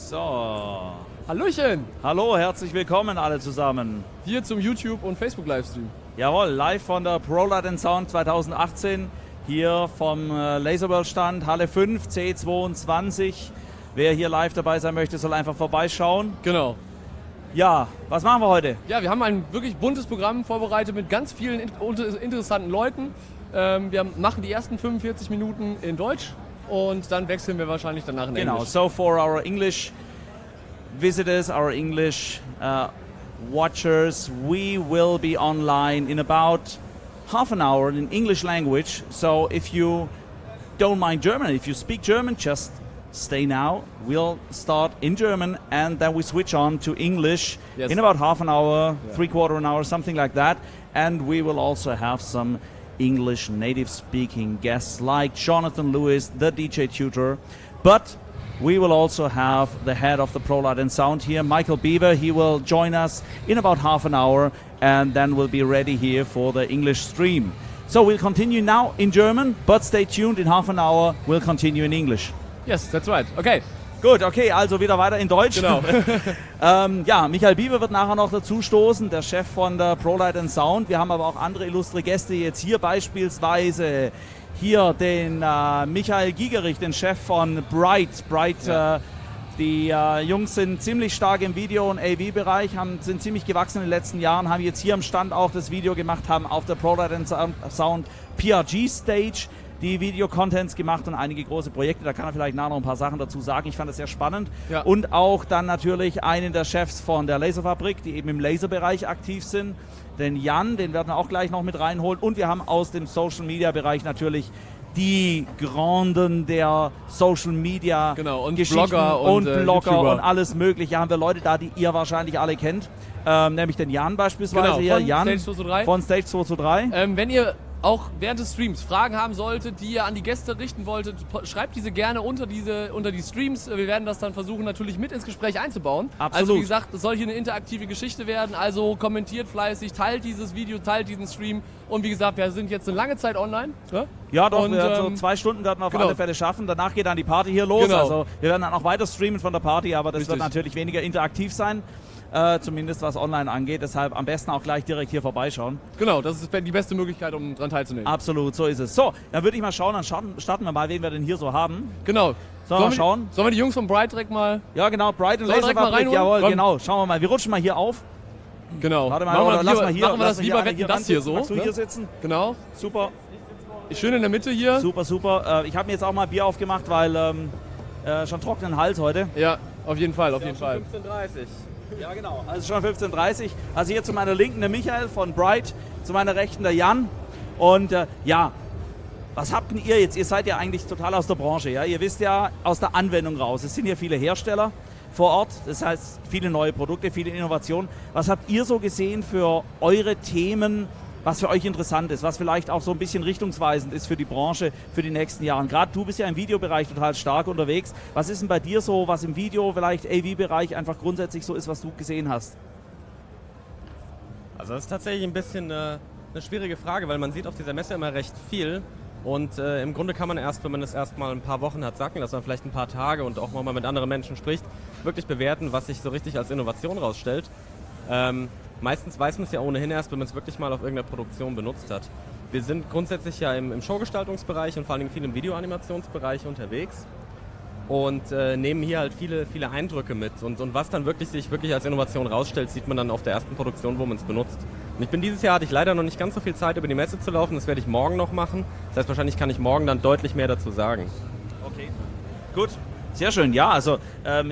So. Hallöchen! Hallo, herzlich willkommen alle zusammen. Hier zum YouTube- und Facebook-Livestream. Jawohl, live von der Prolight+Sound 2018. Hier vom Laserworld-Stand, Halle 5, C22. Wer hier live dabei sein möchte, soll einfach vorbeischauen. Genau. Ja, was machen wir heute? Ja, wir haben ein wirklich buntes Programm vorbereitet mit ganz vielen interessanten Leuten. Wir machen die ersten 45 Minuten in Deutsch und dann wechseln wir wahrscheinlich danach in Englisch. Genau, so for our English visitors, our English watchers, we will be online in about half an hour in English language. So if you don't mind German, if you speak German, just stay now. We'll start in German and then we switch on to English in about half an hour, three-quarter an hour, something like that. And we will also have some English native-speaking guests like Johnathan Lewis, the DJ Tutor. But we will also have the head of the Prolight+Sound here, Michael Biwer. He will join us in about half an hour and then we'll be ready here for the English stream. So we'll continue now in German, but stay tuned. In half an hour we'll continue in English. Yes, that's right. Okay. Gut, okay, also wieder weiter in Deutsch. Genau. Ja, Michael Biwer wird nachher noch dazu stoßen, der Chef von der Prolight+Sound. Wir haben aber auch andere illustre Gäste jetzt hier, beispielsweise hier den Michael Gigerich, den Chef von Bright. Die Jungs sind ziemlich stark im Video- und AV-Bereich, sind ziemlich gewachsen in den letzten Jahren, haben jetzt hier am Stand auch das Video gemacht, haben auf der Prolight+Sound PRG-Stage die Video-Contents gemacht und einige große Projekte. Da kann er vielleicht nachher noch ein paar Sachen dazu sagen. Ich fand das sehr spannend. Ja. Und auch dann natürlich einen der Chefs von der Laserfabrik, die eben im Laserbereich aktiv sind. Den Jan, den werden wir auch gleich noch mit reinholen. Und wir haben aus dem Social-Media-Bereich natürlich die Granden der Social-Media und Geschichten Blogger und YouTuber. Und alles Mögliche. Haben wir Leute da, die ihr wahrscheinlich alle kennt. Nämlich den Jan beispielsweise. Genau, hier. Jan Stage 223. Von Stage 223. Wenn ihr auch während des Streams Fragen haben solltet, die ihr an die Gäste richten wolltet, schreibt diese gerne unter die Streams. Wir werden das dann versuchen, natürlich mit ins Gespräch einzubauen. Absolut. Also wie gesagt, es soll hier eine interaktive Geschichte werden. Also kommentiert fleißig, teilt dieses Video, teilt diesen Stream. Und wie gesagt, wir sind jetzt eine lange Zeit online. Ja, doch, so 2 Stunden werden wir auf alle Fälle schaffen. Danach geht dann die Party hier los. Genau. Also wir werden dann auch weiter streamen von der Party, aber das wird natürlich weniger interaktiv sein. Zumindest was online angeht. Deshalb am besten auch gleich direkt hier vorbeischauen. Genau, das ist die beste Möglichkeit, um daran teilzunehmen. Absolut, so ist es. So, dann würde ich mal schauen, dann starten wir mal, wen wir denn hier so haben. Genau. Sollen wir mal schauen? Sollen wir die Jungs von Bright direkt mal... Ja, genau, Bright und Laserfabrik, jawohl, genau. Schauen wir mal, wir rutschen mal hier auf. Genau. Warte mal, lass mal hier. Machen wir das lieber wetten, das hier so. Magst du hier sitzen? Genau. Super. Schön in der Mitte hier. Super, super. Ich habe mir jetzt auch mal Bier aufgemacht, weil schon trockenen Hals heute. Ja, auf jeden Fall, auf jeden Fall. 15:30. Ja, genau. Also schon 15:30 Uhr. Also hier zu meiner Linken der Michael von Bright, zu meiner Rechten der Jan. Und ja, was habt denn ihr jetzt? Ihr seid ja eigentlich total aus der Branche. Ja? Ihr wisst ja aus der Anwendung raus. Es sind hier viele Hersteller vor Ort. Das heißt, viele neue Produkte, viele Innovationen. Was habt ihr so gesehen für eure Themen, was für euch interessant ist, was vielleicht auch so ein bisschen richtungsweisend ist für die Branche für die nächsten Jahre? Gerade du bist ja im Videobereich total stark unterwegs. Was ist denn bei dir so, was im Video, vielleicht AV-Bereich einfach grundsätzlich so ist, was du gesehen hast? Also das ist tatsächlich ein bisschen eine schwierige Frage, weil man sieht auf dieser Messe immer recht viel. Und im Grunde kann man erst, wenn man es erst mal ein paar Wochen hat sacken lassen, vielleicht ein paar Tage und auch mal mit anderen Menschen spricht, wirklich bewerten, was sich so richtig als Innovation rausstellt. Meistens weiß man es ja ohnehin erst, wenn man es wirklich mal auf irgendeiner Produktion benutzt hat. Wir sind grundsätzlich ja im Showgestaltungsbereich und vor allem viel im Videoanimationsbereich unterwegs und nehmen hier halt viele Eindrücke mit. Und was dann sich wirklich als Innovation rausstellt, sieht man dann auf der ersten Produktion, wo man es benutzt. Und dieses Jahr hatte ich leider noch nicht ganz so viel Zeit, über die Messe zu laufen. Das werde ich morgen noch machen. Das heißt, wahrscheinlich kann ich morgen dann deutlich mehr dazu sagen. Okay, gut. Sehr schön, ja, also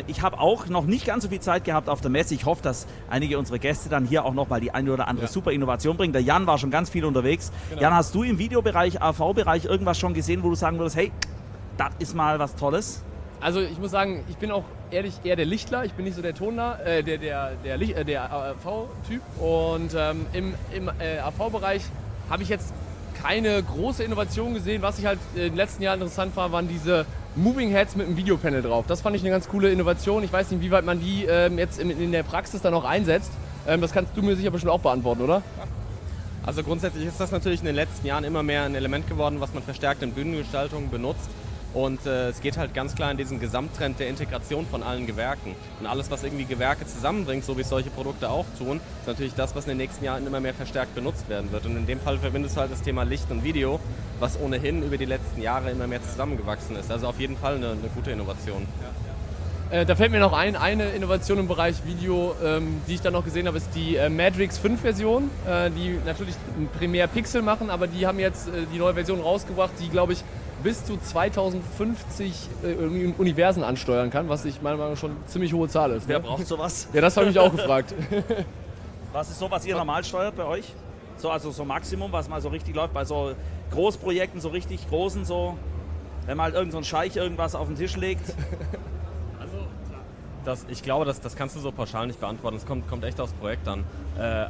ich habe auch noch nicht ganz so viel Zeit gehabt auf der Messe. Ich hoffe, dass einige unserer Gäste dann hier auch noch mal die eine oder andere super Innovation bringen. Der Jan war schon ganz viel unterwegs. Genau. Jan, hast du im Videobereich, AV-Bereich irgendwas schon gesehen, wo du sagen würdest, hey, das ist mal was Tolles? Also ich muss sagen, ich bin auch ehrlich eher der Lichtler, ich bin nicht so der Toner, der AV-Typ. Und im AV-Bereich habe ich jetzt keine große Innovation gesehen. Was ich halt in den letzten Jahren interessant war, waren diese Moving Heads mit einem Videopanel drauf. Das fand ich eine ganz coole Innovation. Ich weiß nicht, wie weit man die jetzt in der Praxis dann auch einsetzt. Das kannst du mir sicher bestimmt auch beantworten, oder? Also grundsätzlich ist das natürlich in den letzten Jahren immer mehr ein Element geworden, was man verstärkt in Bühnengestaltung benutzt. Und es geht halt ganz klar in diesen Gesamttrend der Integration von allen Gewerken. Und alles, was irgendwie Gewerke zusammenbringt, so wie es solche Produkte auch tun, ist natürlich das, was in den nächsten Jahren immer mehr verstärkt benutzt werden wird. Und in dem Fall verbindest du halt das Thema Licht und Video, was ohnehin über die letzten Jahre immer mehr zusammengewachsen ist. Also auf jeden Fall eine gute Innovation. Da fällt mir noch eine Innovation im Bereich Video, die ich dann noch gesehen habe, ist die Matrix 5 Version, die natürlich primär Pixel machen, aber die haben jetzt die neue Version rausgebracht, die, glaube ich, bis zu 2050 Universen ansteuern kann, was ich meiner Meinung nach schon eine ziemlich hohe Zahl ist. Wer Ne? braucht sowas? Ja, das habe ich mich auch gefragt. Was ist so, was ihr normal steuert bei euch? So, also so Maximum, was mal so richtig läuft, bei so Großprojekten, so richtig großen, so, wenn mal halt irgend so ein Scheich irgendwas auf den Tisch legt. Ich glaube, das kannst du so pauschal nicht beantworten. Es kommt echt aufs Projekt an.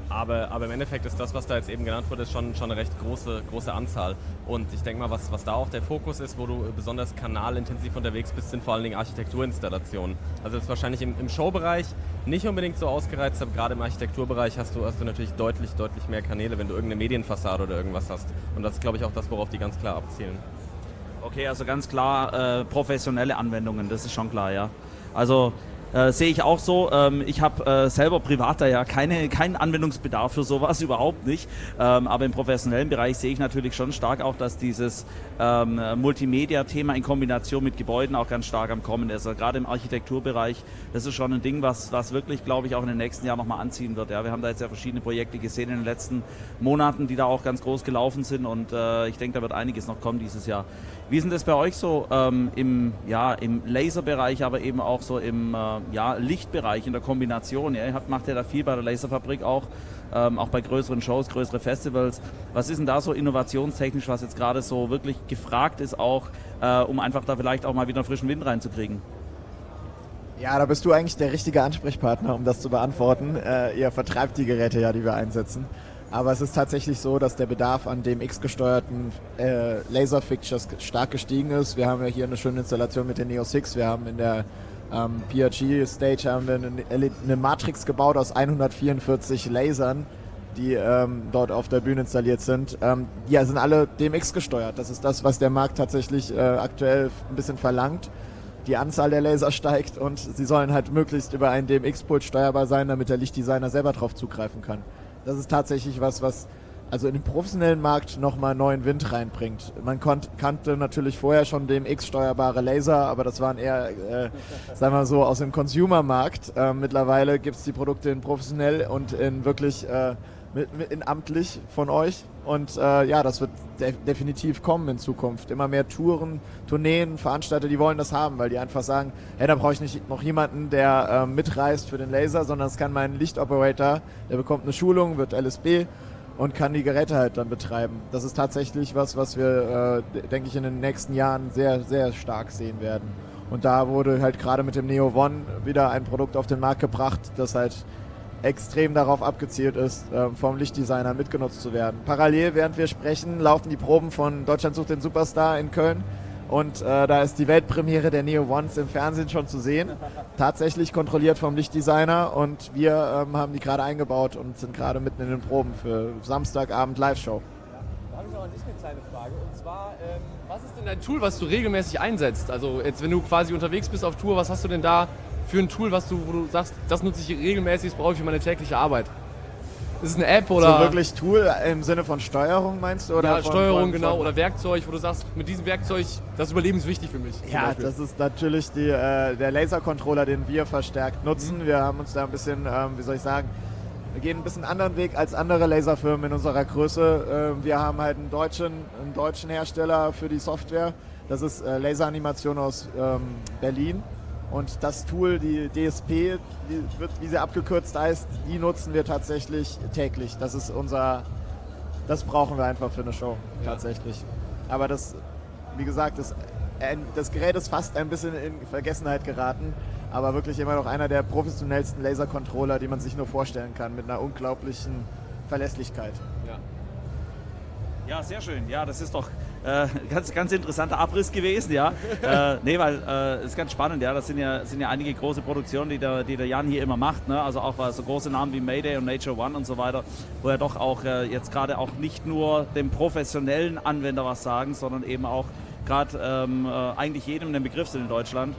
Aber im Endeffekt ist das, was da jetzt eben genannt wurde, schon eine recht große Anzahl. Und ich denke mal, was da auch der Fokus ist, wo du besonders kanalintensiv unterwegs bist, sind vor allen Dingen Architekturinstallationen. Also das ist wahrscheinlich im Showbereich nicht unbedingt so ausgereizt, aber gerade im Architekturbereich hast du natürlich deutlich mehr Kanäle, wenn du irgendeine Medienfassade oder irgendwas hast. Und das ist, glaube ich, auch das, worauf die ganz klar abzielen. Okay, also ganz klar professionelle Anwendungen, das ist schon klar, ja. Also sehe ich auch so. Ich habe selber privat da ja keinen Anwendungsbedarf für sowas, überhaupt nicht. Aber im professionellen Bereich sehe ich natürlich schon stark auch, dass dieses Multimedia-Thema in Kombination mit Gebäuden auch ganz stark am Kommen ist. Also gerade im Architekturbereich, das ist schon ein Ding, was wirklich, glaube ich, auch in den nächsten Jahren nochmal anziehen wird. Ja, wir haben da jetzt ja verschiedene Projekte gesehen in den letzten Monaten, die da auch ganz groß gelaufen sind und ich denke, da wird einiges noch kommen dieses Jahr. Wie ist denn das bei euch so im Laserbereich, aber eben auch so im Lichtbereich, in der Kombination? Ja? Ihr macht ja da viel bei der Laserfabrik auch bei größeren Shows, größere Festivals. Was ist denn da so innovationstechnisch, was jetzt gerade so wirklich gefragt ist, auch um einfach da vielleicht auch mal wieder frischen Wind reinzukriegen? Ja, da bist du eigentlich der richtige Ansprechpartner, um das zu beantworten. Ihr vertreibt die Geräte ja, die wir einsetzen. Aber es ist tatsächlich so, dass der Bedarf an DMX-gesteuerten Laser-Fixtures stark gestiegen ist. Wir haben ja hier eine schöne Installation mit den Neo 6. Wir haben in der PRG-Stage eine Matrix gebaut aus 144 Lasern, die dort auf der Bühne installiert sind. Die sind alle DMX gesteuert. Das ist das, was der Markt tatsächlich aktuell ein bisschen verlangt. Die Anzahl der Laser steigt und sie sollen halt möglichst über einen DMX-Pult steuerbar sein, damit der Lichtdesigner selber drauf zugreifen kann. Das ist tatsächlich was also in den professionellen Markt nochmal neuen Wind reinbringt. Man kannte natürlich vorher schon DMX-steuerbare Laser, aber das waren eher, sagen wir so, aus dem Consumer-Markt. Mittlerweile gibt es die Produkte in professionell und in wirklich in amtlich von euch. Und das wird definitiv kommen in Zukunft. Immer mehr Tourneen, Veranstalter, die wollen das haben, weil die einfach sagen, hey, da brauche ich nicht noch jemanden, der mitreist für den Laser, sondern es kann mein Lichtoperator, der bekommt eine Schulung, wird LSB und kann die Geräte halt dann betreiben. Das ist tatsächlich was wir, denke ich, in den nächsten Jahren sehr, sehr stark sehen werden. Und da wurde halt gerade mit dem Neo One wieder ein Produkt auf den Markt gebracht, das halt extrem darauf abgezielt ist, vom Lichtdesigner mitgenutzt zu werden. Parallel, während wir sprechen, laufen die Proben von Deutschland sucht den Superstar in Köln und da ist die Weltpremiere der Neo Ones im Fernsehen schon zu sehen. Tatsächlich kontrolliert vom Lichtdesigner und wir haben die gerade eingebaut und sind gerade mitten in den Proben für Samstagabend Live-Show. Da habe ich noch an dich eine kleine Frage und zwar, was ist denn dein Tool, was du regelmäßig einsetzt? Also jetzt, wenn du quasi unterwegs bist auf Tour, was hast du denn da für ein Tool, wo du sagst, das nutze ich regelmäßig, das brauche ich für meine tägliche Arbeit? Ist es eine App oder? So wirklich Tool im Sinne von Steuerung meinst du? Oder ja, Steuerung genau, oder Werkzeug, wo du sagst, mit diesem Werkzeug, das ist überlebenswichtig für mich. Ja, das ist natürlich der Lasercontroller, den wir verstärkt nutzen. Wir haben uns da ein bisschen, wir gehen ein bisschen anderen Weg als andere Laserfirmen in unserer Größe. Wir haben halt einen deutschen Hersteller für die Software. Das ist Laseranimation aus Berlin. Und das Tool, die DSP, wie sie abgekürzt heißt, die nutzen wir tatsächlich täglich. Das brauchen wir einfach für eine Show, tatsächlich. Aber das, wie gesagt, das Gerät ist fast ein bisschen in Vergessenheit geraten, aber wirklich immer noch einer der professionellsten Lasercontroller, die man sich nur vorstellen kann, mit einer unglaublichen Verlässlichkeit. Ja, sehr schön. Ja, das ist doch ganz interessanter Abriss gewesen, ja. Weil es ist ganz spannend, ja. Das sind ja einige große Produktionen, die der Jan hier immer macht, ne? Also auch so große Namen wie Mayday und Nature One und so weiter, wo er doch auch jetzt gerade auch nicht nur dem professionellen Anwender was sagen, sondern eben auch gerade eigentlich jedem ein Begriff sind in Deutschland.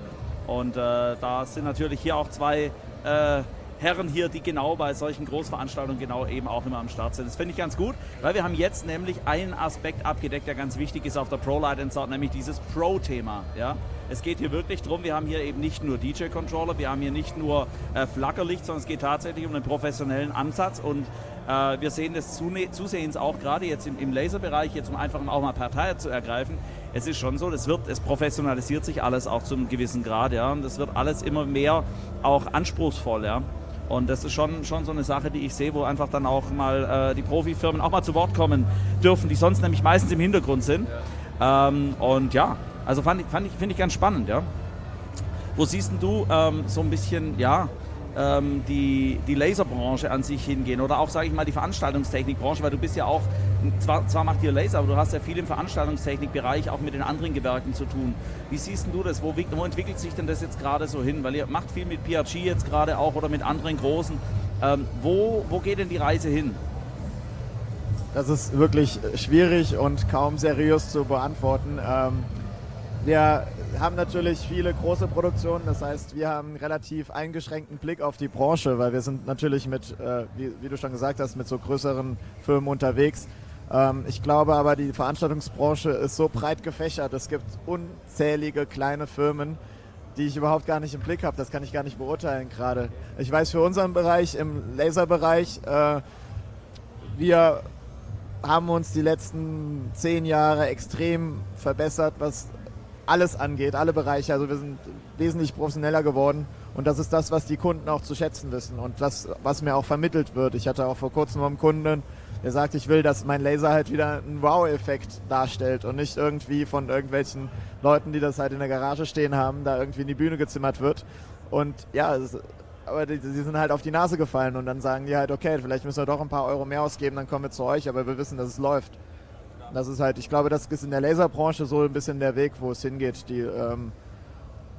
Und da sind natürlich hier auch zwei Herren hier, die genau bei solchen Großveranstaltungen genau eben auch immer am Start sind. Das finde ich ganz gut, weil wir haben jetzt nämlich einen Aspekt abgedeckt, der ganz wichtig ist auf der Prolight+Sound, nämlich dieses Pro-Thema. Ja? Es geht hier wirklich darum, wir haben hier eben nicht nur DJ-Controller, wir haben hier nicht nur Flackerlicht, sondern es geht tatsächlich um einen professionellen Ansatz und wir sehen das zusehends auch gerade jetzt im Laserbereich, jetzt um einfach auch mal Partei zu ergreifen. Es ist schon so, es professionalisiert sich alles auch zu einem gewissen Grad, ja, und es wird alles immer mehr auch anspruchsvoll, ja. Und das ist schon so eine Sache, die ich sehe, wo einfach dann auch mal die Profifirmen auch mal zu Wort kommen dürfen, die sonst nämlich meistens im Hintergrund sind. Ja. Und ja, also finde ich ganz spannend, ja. Wo siehst denn du so ein bisschen, ja, die Laserbranche an sich hingehen oder auch, sage ich mal, die Veranstaltungstechnikbranche, weil du bist ja auch, zwar macht ihr Laser, aber du hast ja viel im Veranstaltungstechnikbereich auch mit den anderen Gewerken zu tun. Wie siehst denn du das? Wo entwickelt sich denn das jetzt gerade so hin? Weil ihr macht viel mit PRG jetzt gerade auch oder mit anderen großen. Wo geht denn die Reise hin? Das ist wirklich schwierig und kaum seriös zu beantworten. Wir haben natürlich viele große Produktionen, das heißt, wir haben einen relativ eingeschränkten Blick auf die Branche, weil wir sind natürlich mit, wie du schon gesagt hast, mit so größeren Firmen unterwegs. Ich glaube aber, die Veranstaltungsbranche ist so breit gefächert, es gibt unzählige kleine Firmen, die ich überhaupt gar nicht im Blick habe, das kann ich gar nicht beurteilen gerade. Ich weiß für unseren Bereich, im Laserbereich, wir haben uns die letzten 10 Jahre extrem verbessert, was alles angeht, alle Bereiche. Also wir sind wesentlich professioneller geworden und das ist das, was die Kunden auch zu schätzen wissen und das, was mir auch vermittelt wird. Ich hatte auch vor kurzem einen Kunden, der sagt, ich will, dass mein Laser halt wieder einen Wow-Effekt darstellt und nicht irgendwie von irgendwelchen Leuten, die das halt in der Garage stehen haben, da irgendwie in die Bühne gezimmert wird. Und ja, aber die sind halt auf die Nase gefallen und dann sagen die halt, okay, vielleicht müssen wir doch ein paar Euro mehr ausgeben, dann kommen wir zu euch, aber wir wissen, dass es läuft. Das ist halt, ich glaube, das ist in der Laserbranche so ein bisschen der Weg, wo es hingeht.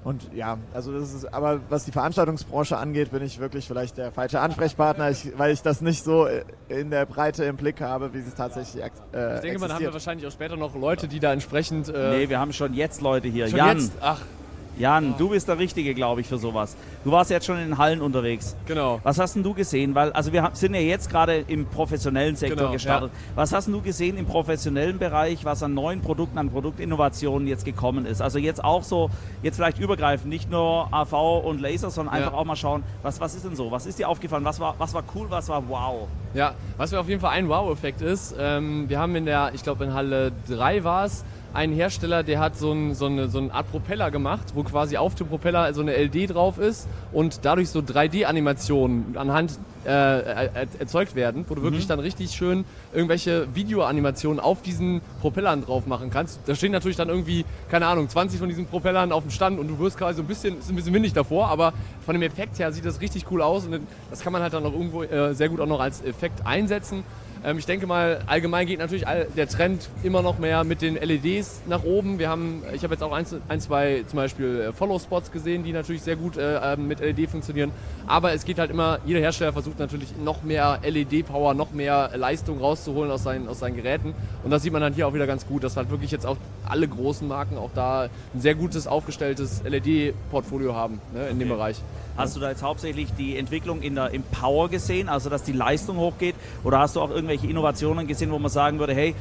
Und ja, also das ist, aber was die Veranstaltungsbranche angeht, bin ich wirklich vielleicht der falsche Ansprechpartner, weil ich das nicht so in der Breite im Blick habe, wie es tatsächlich existiert. Ich denke, man haben wir wahrscheinlich auch später noch Leute, die da entsprechend... Nee, wir haben schon jetzt Leute hier. Schon Jan, jetzt? Ach. Jan, du bist der Richtige, glaube ich, für sowas. Du warst jetzt schon in den Hallen unterwegs. Genau. Was hast denn du gesehen? Weil, also wir sind ja jetzt gerade im professionellen Sektor gestartet. Ja. Was hast denn du gesehen im professionellen Bereich, was an neuen Produkten, an Produktinnovationen jetzt gekommen ist? Also jetzt auch so, jetzt vielleicht übergreifend, nicht nur AV und Laser, sondern einfach auch mal schauen, was ist denn so? Was ist dir aufgefallen? Was war cool, was war wow? Ja, was mir auf jeden Fall ein Wow-Effekt ist, wir haben ich glaube in Halle 3 war es, ein Hersteller, der hat so eine Art Propeller gemacht, wo quasi auf dem Propeller so eine LED drauf ist und dadurch so 3D-Animationen anhand erzeugt werden, wo du wirklich dann richtig schön irgendwelche Videoanimationen auf diesen Propellern drauf machen kannst. Da stehen natürlich dann irgendwie, keine Ahnung, 20 von diesen Propellern auf dem Stand und du wirst quasi so ist ein bisschen windig davor, aber von dem Effekt her sieht das richtig cool aus und das kann man halt dann auch irgendwo sehr gut auch noch als Effekt einsetzen. Ich denke mal, allgemein geht natürlich der Trend immer noch mehr mit den LEDs nach oben. Ich habe jetzt auch ein, zwei zum Beispiel Follow-Spots gesehen, die natürlich sehr gut mit LED funktionieren. Aber es geht halt immer, jeder Hersteller versucht natürlich noch mehr LED-Power, noch mehr Leistung rauszuholen aus seinen Geräten. Und das sieht man dann hier auch wieder ganz gut, dass halt wirklich jetzt auch alle großen Marken auch da ein sehr gutes aufgestelltes LED-Portfolio haben, ne, in dem Bereich. Hast du da jetzt hauptsächlich die Entwicklung im Power gesehen, also dass die Leistung hochgeht? Oder hast du auch irgendwelche Innovationen gesehen, wo man sagen würde, hey,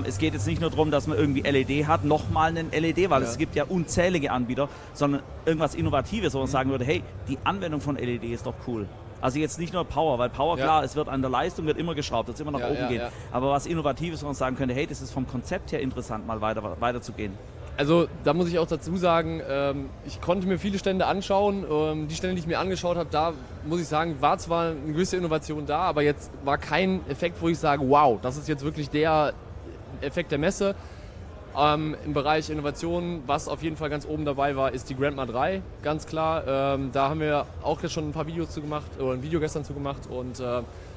es geht jetzt nicht nur darum, dass man irgendwie LED hat, nochmal einen LED, weil es gibt ja unzählige Anbieter, sondern irgendwas Innovatives, wo man sagen würde, hey, die Anwendung von LED ist doch cool. Also jetzt nicht nur Power, weil Power, klar, es wird an der Leistung wird immer geschraubt, wird immer nach oben gehen. Aber was Innovatives, wo man sagen könnte, hey, das ist vom Konzept her interessant, mal weiter zu gehen. Also da muss ich auch dazu sagen, ich konnte mir viele Stände anschauen. Die Stände, die ich mir angeschaut habe, da muss ich sagen, war zwar eine gewisse Innovation da, aber jetzt war kein Effekt, wo ich sage, wow, das ist jetzt wirklich der Effekt der Messe. Im Bereich Innovation, was auf jeden Fall ganz oben dabei war, ist die Grandma 3, ganz klar. Da haben wir auch jetzt schon ein paar Videos zu gemacht, oder ein Video gestern zu gemacht und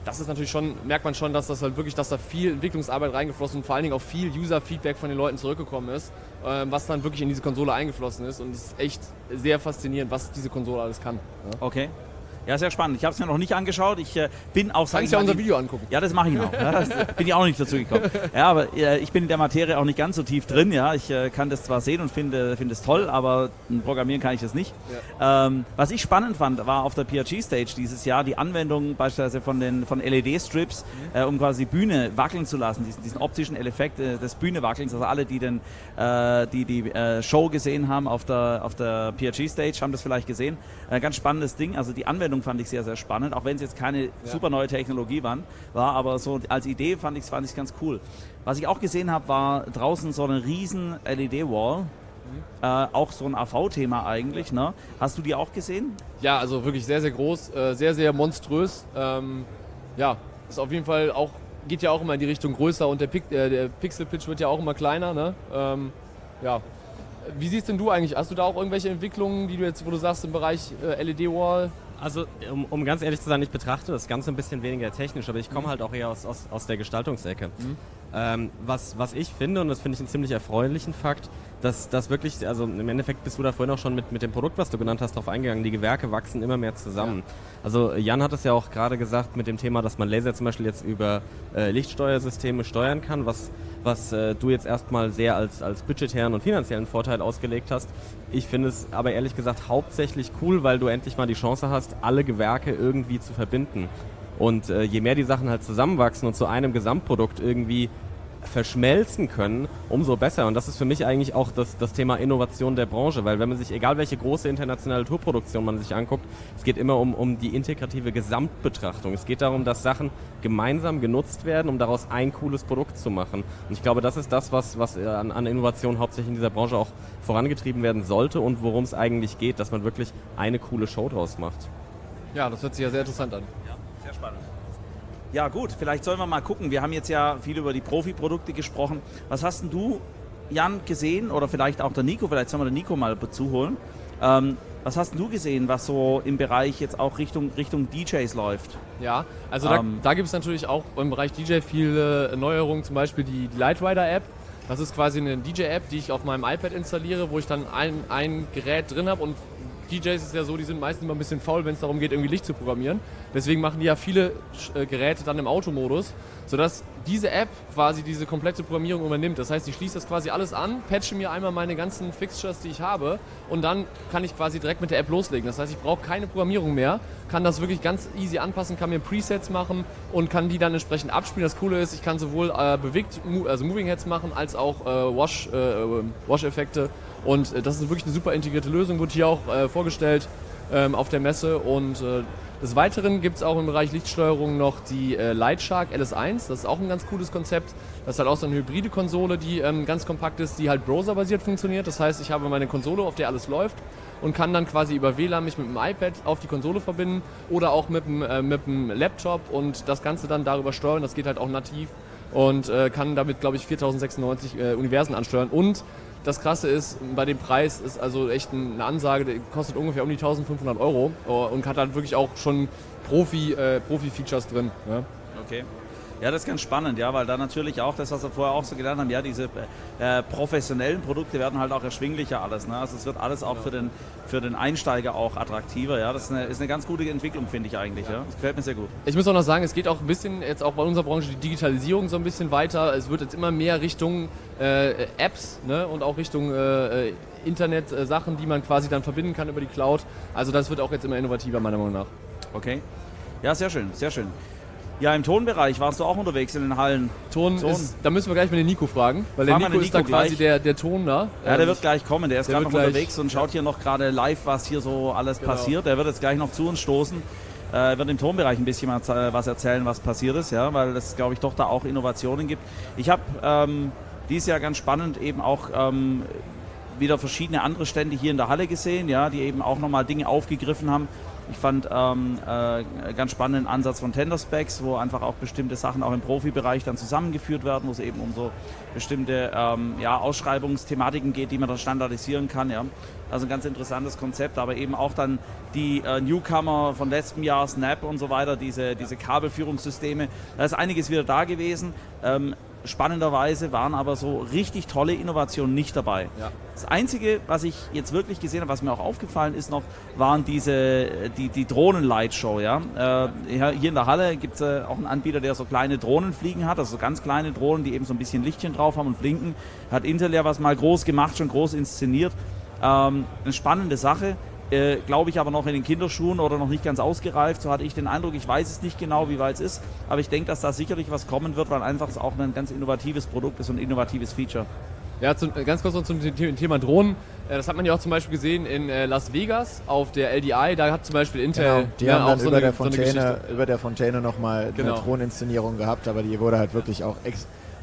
das ist natürlich schon, merkt man schon, dass das halt wirklich, dass da viel Entwicklungsarbeit reingeflossen und vor allen Dingen auch viel User-Feedback von den Leuten zurückgekommen ist, was dann wirklich in diese Konsole eingeflossen ist und es ist echt sehr faszinierend, was diese Konsole alles kann. Ja. Okay. Ja, sehr spannend. Ich habe es mir noch nicht angeschaut. Ich bin auch... Kannst ja unser Video angucken. Ja, das mache ich noch. Ja, bin ich auch nicht dazu gekommen. Ja, aber ich bin in der Materie auch nicht ganz so tief drin. Ja, ich kann das zwar sehen und finde es toll, aber programmieren kann ich das nicht. Ja. Was ich spannend fand, war auf der PRG-Stage dieses Jahr die Anwendung beispielsweise von LED-Strips, um quasi die Bühne wackeln zu lassen, diesen optischen Effekt des Bühnewackelns. Also alle, die die Show gesehen haben auf der PRG-Stage, haben das vielleicht gesehen. Ganz spannendes Ding. Also die Anwendung fand ich sehr, sehr spannend, auch wenn es jetzt keine super neue Technologie war, aber so als Idee fand ich es ganz cool. Was ich auch gesehen habe, war draußen so eine riesen LED-Wall, auch so ein AV-Thema eigentlich. Ne? Hast du die auch gesehen? Ja, also wirklich sehr, sehr groß, sehr, sehr monströs. Ja, ist auf jeden Fall auch, geht ja auch immer in die Richtung größer und der Pixel-Pitch wird ja auch immer kleiner. Ne? Ja. Wie siehst denn du eigentlich? Hast du da auch irgendwelche Entwicklungen, die du jetzt, wo du sagst, im Bereich LED-Wall? Also, um ganz ehrlich zu sein, ich betrachte das Ganze ein bisschen weniger technisch, aber ich komme halt auch eher aus der Gestaltungsecke. Was ich finde, und das finde ich einen ziemlich erfreulichen Fakt, dass das wirklich, also im Endeffekt bist du da vorhin auch schon mit dem Produkt, was du genannt hast, drauf eingegangen, die Gewerke wachsen immer mehr zusammen. Ja. Also Jan hat es ja auch gerade gesagt mit dem Thema, dass man Laser zum Beispiel jetzt über Lichtsteuersysteme steuern kann, was du jetzt erstmal sehr als budgetären und finanziellen Vorteil ausgelegt hast. Ich finde es aber ehrlich gesagt hauptsächlich cool, weil du endlich mal die Chance hast, alle Gewerke irgendwie zu verbinden. Und je mehr die Sachen halt zusammenwachsen und zu einem Gesamtprodukt irgendwie verschmelzen können, umso besser. Und das ist für mich eigentlich auch das Thema Innovation der Branche, weil wenn man sich, egal welche große internationale Tourproduktion man sich anguckt, es geht immer um die integrative Gesamtbetrachtung. Es geht darum, dass Sachen gemeinsam genutzt werden, um daraus ein cooles Produkt zu machen. Und ich glaube, das ist das, was an Innovation hauptsächlich in dieser Branche auch vorangetrieben werden sollte und worum es eigentlich geht, dass man wirklich eine coole Show draus macht. Ja, das hört sich ja sehr interessant an. Ja, sehr spannend. Ja gut, vielleicht sollen wir mal gucken. Wir haben jetzt ja viel über die Profi-Produkte gesprochen. Was hast denn du, Jan, gesehen oder vielleicht auch der Nico, vielleicht sollen wir den Nico mal dazu holen. Was hast denn du gesehen, was so im Bereich jetzt auch Richtung DJs läuft? Ja, also da gibt es natürlich auch im Bereich DJ viele Neuerungen, zum Beispiel die Lightrider-App. Das ist quasi eine DJ-App, die ich auf meinem iPad installiere, wo ich dann ein Gerät drin habe und DJs ist ja so, die sind meistens immer ein bisschen faul, wenn es darum geht, irgendwie Licht zu programmieren. Deswegen machen die ja viele Geräte dann im Automodus, sodass diese App quasi diese komplette Programmierung übernimmt. Das heißt, ich schließe das quasi alles an, patche mir einmal meine ganzen Fixtures, die ich habe und dann kann ich quasi direkt mit der App loslegen. Das heißt, ich brauche keine Programmierung mehr, kann das wirklich ganz easy anpassen, kann mir Presets machen und kann die dann entsprechend abspielen. Das Coole ist, ich kann sowohl Moving Heads machen, als auch Wash-Effekte. Und das ist wirklich eine super integrierte Lösung, wurde hier auch vorgestellt auf der Messe. Und des Weiteren gibt es auch im Bereich Lichtsteuerung noch die Lightshark LS1. Das ist auch ein ganz cooles Konzept. Das ist halt auch so eine hybride Konsole, die ganz kompakt ist, die halt browserbasiert funktioniert. Das heißt, ich habe meine Konsole, auf der alles läuft und kann dann quasi über WLAN mich mit dem iPad auf die Konsole verbinden oder auch mit dem Laptop und das Ganze dann darüber steuern. Das geht halt auch nativ und kann damit, glaube ich, 4096 Universen ansteuern. Und das Krasse ist, bei dem Preis ist also echt eine Ansage, der kostet ungefähr um die 1.500 € und hat halt wirklich auch schon Profi-Features drin. Ja. Okay. Ja, das ist ganz spannend, ja, weil da natürlich auch das, was wir vorher auch so gelernt haben, ja, diese professionellen Produkte werden halt auch erschwinglicher alles. Ne? Also es wird alles auch für den Einsteiger auch attraktiver. Ja? Das ist eine ganz gute Entwicklung, finde ich eigentlich. Ja. Das gefällt mir sehr gut. Ich muss auch noch sagen, es geht auch ein bisschen, jetzt auch bei unserer Branche, die Digitalisierung so ein bisschen weiter. Es wird jetzt immer mehr Richtung Apps, ne? Und auch Richtung Internet-Sachen, die man quasi dann verbinden kann über die Cloud. Also das wird auch jetzt immer innovativer, meiner Meinung nach. Okay. Ja, sehr schön, sehr schön. Ja, im Tonbereich warst du auch unterwegs in den Hallen. Ton. Da müssen wir gleich mit den Nico fragen, weil der Nico ist da quasi der Ton da. Ja, der wird gleich kommen, der ist gerade noch unterwegs und schaut hier noch gerade live, was hier so alles passiert. Der wird jetzt gleich noch zu uns stoßen. Wird im Tonbereich ein bisschen was erzählen, was passiert ist, ja, weil es, glaube ich, doch da auch Innovationen gibt. Ich habe dieses Jahr ganz spannend eben auch wieder verschiedene andere Stände hier in der Halle gesehen, ja, die eben auch nochmal Dinge aufgegriffen haben. Ich fand ganz spannenden Ansatz von Tender-Specs, wo einfach auch bestimmte Sachen auch im Profibereich dann zusammengeführt werden, wo es eben um so bestimmte Ausschreibungsthematiken geht, die man dann standardisieren kann. Ja. Also ein ganz interessantes Konzept, aber eben auch dann die Newcomer von letztem Jahr, Snap und so weiter, diese Kabelführungssysteme. Da ist einiges wieder da gewesen. spannenderweise waren aber so richtig tolle Innovationen nicht dabei. Ja. Das Einzige, was ich jetzt wirklich gesehen habe, was mir auch aufgefallen ist noch, waren die Drohnen-Lightshow. Ja? Hier in der Halle gibt es auch einen Anbieter, der so kleine Drohnen fliegen hat, also so ganz kleine Drohnen, die eben so ein bisschen Lichtchen drauf haben und blinken. Hat Intel ja was mal groß gemacht, schon groß inszeniert. Eine spannende Sache. Glaube ich aber noch in den Kinderschuhen oder noch nicht ganz ausgereift. So hatte ich den Eindruck, ich weiß es nicht genau, wie weit es ist, aber ich denke, dass da sicherlich was kommen wird, weil einfach es auch ein ganz innovatives Produkt ist und ein innovatives Feature. Ja, ganz kurz noch zum Thema Drohnen. Das hat man ja auch zum Beispiel gesehen in Las Vegas auf der LDI. Da hat zum Beispiel Intel Genau, die haben dann auch über der Fontäne nochmal Genau. eine Throneninszenierung gehabt, aber die wurde halt wirklich auch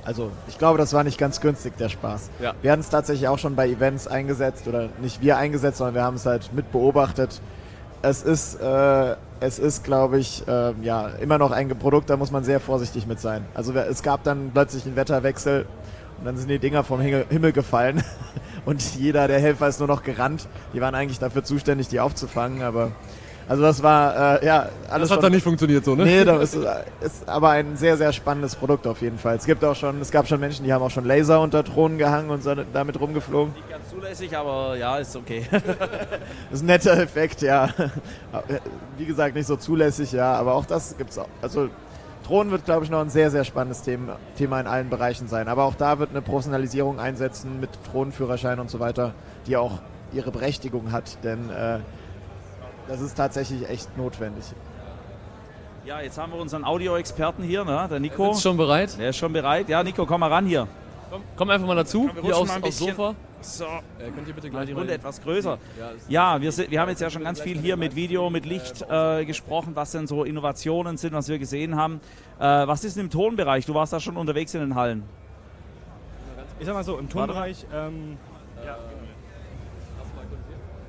also ich glaube, das war nicht ganz günstig, der Spaß. Ja. Wir hatten es tatsächlich auch schon bei Events eingesetzt, oder nicht wir eingesetzt, sondern wir haben es halt mit beobachtet. Es ist, glaube ich, immer noch ein Produkt, da muss man sehr vorsichtig mit sein. Also es gab dann plötzlich einen Wetterwechsel und dann sind die Dinger vom Himmel gefallen und jeder der Helfer ist nur noch gerannt. Die waren eigentlich dafür zuständig, die aufzufangen, aber also das war, alles Das hat dann nicht funktioniert so, ne? Nee, das ist aber ein sehr, sehr spannendes Produkt auf jeden Fall. Es gab schon Menschen, die haben auch schon Laser unter Drohnen gehangen und sind damit rumgeflogen. Nicht ganz zulässig, aber ja, ist okay. Das ist ein netter Effekt, ja. Wie gesagt, nicht so zulässig, ja, aber auch das gibt's auch. Also Drohnen wird, glaube ich, noch ein sehr, sehr spannendes Thema in allen Bereichen sein. Aber auch da wird eine Professionalisierung einsetzen mit Drohnenführerschein und so weiter, die auch ihre Berechtigung hat, denn das ist tatsächlich echt notwendig. Ja, jetzt haben wir unseren Audio-Experten hier, ne? Der Nico. Ist schon bereit? Der ist schon bereit. Ja, Nico, komm mal ran hier. Komm einfach mal dazu, wir hier rutschen aufs mal ein bisschen. Sofa. So, Könnt ihr bitte mal gleich die mal Runde etwas größer. Ja, Ja, wir haben jetzt ja schon ganz viel hier mit Video, mit Licht gesprochen, was denn so Innovationen sind, was wir gesehen haben. Was ist denn im Tonbereich? Du warst da schon unterwegs in den Hallen. Ich sag mal so, im Tonbereich,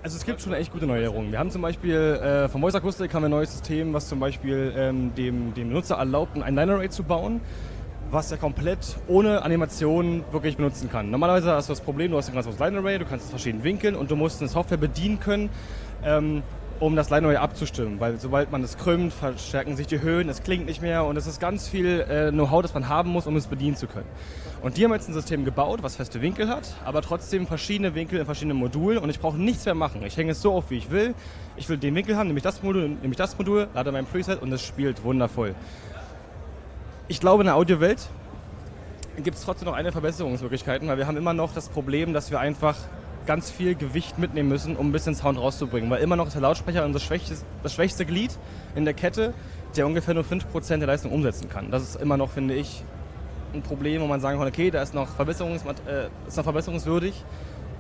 also es gibt schon echt gute Neuerungen. Wir haben zum Beispiel von Voice Acoustic haben wir ein neues System, was zum Beispiel dem Benutzer erlaubt, ein Line Array zu bauen, was er komplett ohne Animation wirklich benutzen kann. Normalerweise hast du das Problem, du hast ein ganz großes Line Array, du kannst es verschiedenen Winkeln und du musst eine Software bedienen können, um das Line Array abzustimmen, weil sobald man es krümmt, verstärken sich die Höhen, es klingt nicht mehr und es ist ganz viel Know-how, das man haben muss, um es bedienen zu können. Und die haben jetzt ein System gebaut, was feste Winkel hat, aber trotzdem verschiedene Winkel in verschiedenen Modulen und ich brauche nichts mehr machen. Ich hänge es so auf, wie ich will. Ich will den Winkel haben, nehme ich das Modul, lade mein Preset und es spielt wundervoll. Ich glaube, in der Audiowelt gibt es trotzdem noch eine Verbesserungsmöglichkeiten, weil wir haben immer noch das Problem, dass wir einfach ganz viel Gewicht mitnehmen müssen, um ein bisschen Sound rauszubringen. Weil immer noch ist der Lautsprecher das schwächste Glied in der Kette, der ungefähr nur 5% der Leistung umsetzen kann. Das ist immer noch, finde ich, ein Problem, wo man sagen kann, okay, da ist noch verbesserungswürdig,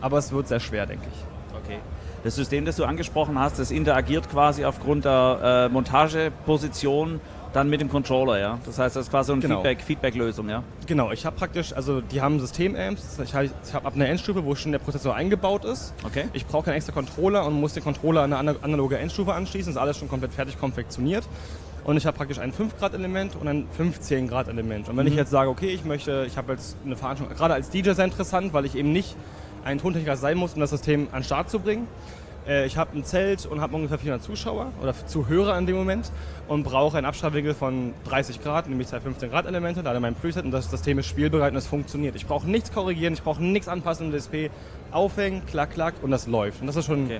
aber es wird sehr schwer, denke ich. Okay. Das System, das du angesprochen hast, das interagiert quasi aufgrund der Montageposition dann mit dem Controller, ja? Das heißt, das ist quasi eine Feedback-Lösung, ja? Genau, ich habe praktisch, also die haben System-Amps, ich habe ab einer Endstufe, wo schon der Prozessor eingebaut ist. Okay. Ich brauche keinen extra Controller und muss den Controller an eine analoge Endstufe anschließen, das ist alles schon komplett fertig konfektioniert. Und ich habe praktisch ein 5-Grad-Element und ein 15-Grad-Element. Und wenn ich jetzt sage, okay, ich habe jetzt eine Veranstaltung, gerade als DJ sehr interessant, weil ich eben nicht ein Tontechniker sein muss, um das System an den Start zu bringen. Ich habe ein Zelt und habe ungefähr 400 Zuschauer oder Zuhörer in dem Moment und brauche einen Abstrahlwinkel von 30 Grad, nämlich zwei 15-Grad-Elemente, lade mein Preset und das System ist spielbereit und es funktioniert. Ich brauche nichts korrigieren, ich brauche nichts anpassen im DSP, aufhängen, klack, klack und das läuft. Und das ist schon eine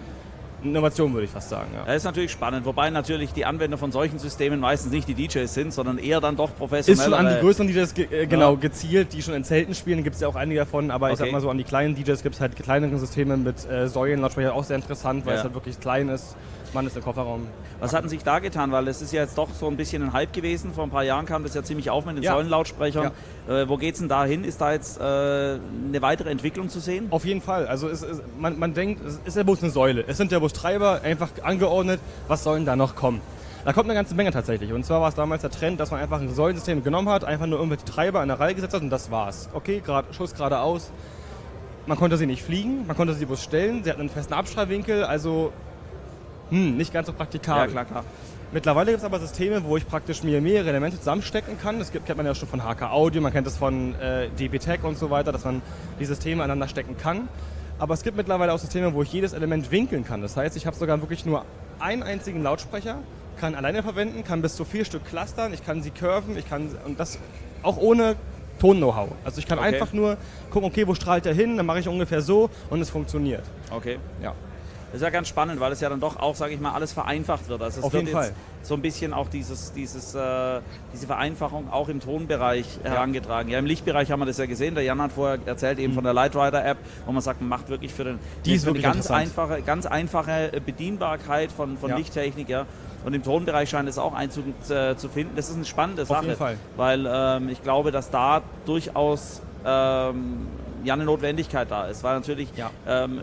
Innovation, würde ich fast sagen. Ja. Das ist natürlich spannend, wobei natürlich die Anwender von solchen Systemen meistens nicht die DJs sind, sondern eher dann doch professionell. Ist schon an die größeren DJs gezielt, die schon in Zelten spielen, gibt es ja auch einige davon, aber ich sag mal so, an die kleinen DJs gibt es halt kleinere Systeme mit Säulenlautsprecher, auch sehr interessant, weil es halt wirklich klein ist. Man ist im Kofferraum. Was hatten sich da getan? Weil es ist ja jetzt doch so ein bisschen ein Hype gewesen. Vor ein paar Jahren kam das ja ziemlich auf mit den Säulenlautsprechern. Ja. Wo geht's denn da hin? Ist da jetzt eine weitere Entwicklung zu sehen? Auf jeden Fall. Also man denkt, es ist ja bloß eine Säule. Es sind ja bloß Treiber, einfach angeordnet. Was sollen da noch kommen? Da kommt eine ganze Menge tatsächlich. Und zwar war es damals der Trend, dass man einfach ein Säulensystem genommen hat, einfach nur irgendwelche Treiber in der Reihe gesetzt hat und das war's. Okay, Schuss geradeaus. Man konnte sie nicht fliegen, man konnte sie bloß stellen. Sie hatten einen festen Abstrahlwinkel, also nicht ganz so praktikabel. Ja, klar. Mittlerweile gibt es aber Systeme, wo ich praktisch mir mehrere Elemente zusammenstecken kann. Das kennt man ja schon von HK Audio, man kennt das von DB Tech und so weiter, dass man die Systeme aneinander stecken kann. Aber es gibt mittlerweile auch Systeme, wo ich jedes Element winkeln kann. Das heißt, ich habe sogar wirklich nur einen einzigen Lautsprecher, kann alleine verwenden, kann bis zu 4 Stück clustern, ich kann sie curven, und das auch ohne Ton-Know-how. Also ich kann Okay. einfach nur gucken, okay, wo strahlt der hin, dann mache ich ungefähr so und es funktioniert. Okay. Ja. Das ist ja ganz spannend, weil es ja dann doch auch, sage ich mal, alles vereinfacht wird. Also es Auf wird jeden jetzt Fall. so ein bisschen auch diese Vereinfachung auch im Tonbereich herangetragen. Ja, im Lichtbereich haben wir das ja gesehen. Der Jan hat vorher erzählt eben von der Lightrider-App, wo man sagt, man macht wirklich für Die ist eine wirklich ganz einfache Bedienbarkeit von Lichttechnik. Ja. Und im Tonbereich scheint es auch Einzug zu finden. Das ist eine spannende Sache, jeden Fall. weil ich glaube, dass da durchaus eine Notwendigkeit da ist, weil natürlich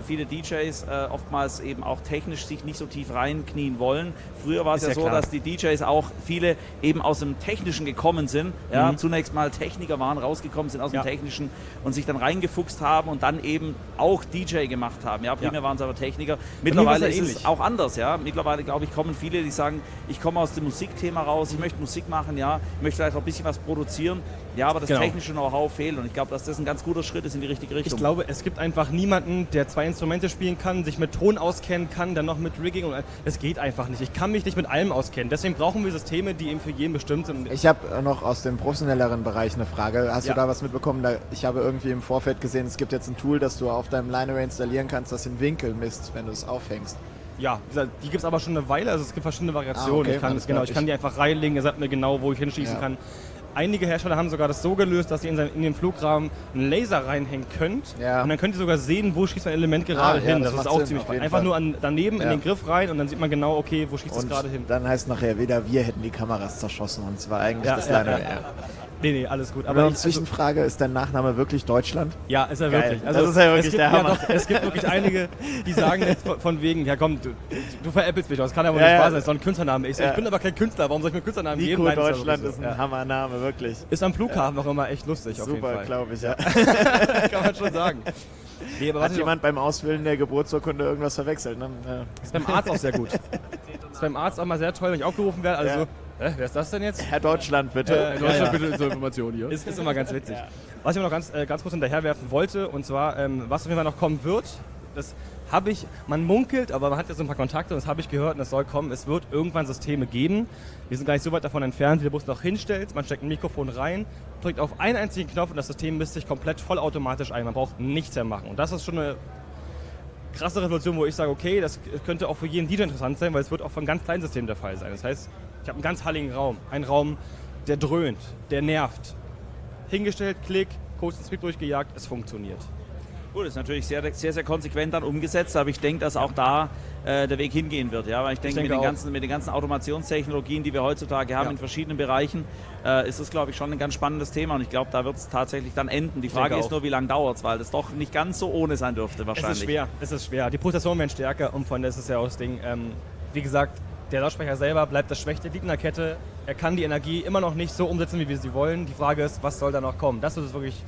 viele DJs oftmals eben auch technisch sich nicht so tief reinknien wollen. Früher war es Ist ja ja so, klar. dass die DJs auch viele eben aus dem Technischen gekommen sind, zunächst mal Techniker waren, rausgekommen sind aus dem Technischen und sich dann reingefuchst haben und dann eben auch DJ gemacht haben. Ja, primär waren es aber Techniker. Mittlerweile ist es auch anders. Ja. Mittlerweile, glaube ich, kommen viele, die sagen, ich komme aus dem Musikthema raus, ich möchte Musik machen, ja, ich möchte vielleicht auch ein bisschen was produzieren, ja, aber das technische Know-how fehlt und ich glaube, dass das ein ganz guter Schritt ist in die richtige Richtung. Ich glaube, es gibt einfach niemanden, der 2 Instrumente spielen kann, sich mit Ton auskennen kann, dann noch mit Rigging und das geht einfach nicht. Ich kann mich nicht mit allem auskennen. Deswegen brauchen wir Systeme, die eben für jeden bestimmt sind. Ich habe noch aus dem professionelleren Bereich eine Frage. Hast du da was mitbekommen? Ich habe irgendwie im Vorfeld gesehen, es gibt jetzt ein Tool, das du auf deinem Line-Array installieren kannst, das den Winkel misst, wenn du es aufhängst. Ja, die gibt es aber schon eine Weile, also es gibt verschiedene Variationen. Okay, Ich kann die einfach reinlegen, er sagt mir genau, wo ich hinschießen kann. Einige Hersteller haben sogar das so gelöst, dass ihr in den Flugrahmen einen Laser reinhängen könnt und dann könnt ihr sogar sehen, wo schießt mein Element gerade hin. Das ist auch ziemlich spannend. Einfach nur daneben in den Griff rein und dann sieht man genau, okay, wo schießt es gerade hin. Dann heißt nachher wieder, wir hätten die Kameras zerschossen und es war eigentlich das Line-Array. Nee, alles gut. Aber Zwischenfrage, ist dein Nachname wirklich Deutschland? Ja, ist er wirklich. Also das ist ja wirklich der Hammer. Es gibt wirklich einige, die sagen jetzt von wegen, ja komm, du veräppelst mich, das kann ja wohl nicht wahr sein, das ist doch ein Künstlername. Ich bin aber kein Künstler, warum soll ich mir einen Künstlernamen geben? Nico Deutschland ist ein Hammername, wirklich. Ist am Flughafen auch immer echt lustig, auf jeden Fall. Super, glaube ich, ja. Kann man schon sagen. Nee, aber Hat jemand beim Ausfüllen der Geburtsurkunde irgendwas verwechselt? Ne? Ja. Ist beim Arzt auch sehr gut. Ist beim Arzt auch mal sehr toll, wenn ich auch gerufen werde. Also, wer ist das denn jetzt? Herr Deutschland, bitte. Bitte zur Information hier. Ist immer ganz witzig. Was ich aber noch ganz kurz hinterherwerfen wollte, und zwar, was auf jeden Fall noch kommen wird, das habe ich, man munkelt, aber man hat ja so ein paar Kontakte und das habe ich gehört und das soll kommen. Es wird irgendwann Systeme geben. Wir sind gar nicht so weit davon entfernt, wie der Bus noch hinstellt. Man steckt ein Mikrofon rein, drückt auf einen einzigen Knopf und das System misst sich komplett vollautomatisch ein. Man braucht nichts mehr machen. Und das ist schon eine krasse Revolution, wo ich sage, okay, das könnte auch für jeden DJ interessant sein, weil es wird auch von ganz kleinen Systemen der Fall sein. Das heißt, ich habe einen ganz halligen Raum. Einen Raum, der dröhnt, der nervt. Hingestellt, Klick, kurz den Speed durchgejagt, es funktioniert. Gut, das ist natürlich sehr, sehr, sehr konsequent dann umgesetzt, aber ich denke, dass auch da der Weg hingehen wird. Ja? Weil ich denke, mit den ganzen Automationstechnologien, die wir heutzutage haben in verschiedenen Bereichen, ist das, glaube ich, schon ein ganz spannendes Thema und ich glaube, da wird es tatsächlich dann enden. Die Frage ist nur, wie lange dauert es, weil das doch nicht ganz so ohne sein dürfte wahrscheinlich. Es ist schwer. Die Prozessoren werden stärker und von das ist ja auch das Ding. Wie gesagt, der Lautsprecher selber bleibt das schwächste Glied in der Kette. Er kann die Energie immer noch nicht so umsetzen, wie wir sie wollen. Die Frage ist, was soll da noch kommen? Das ist wirklich...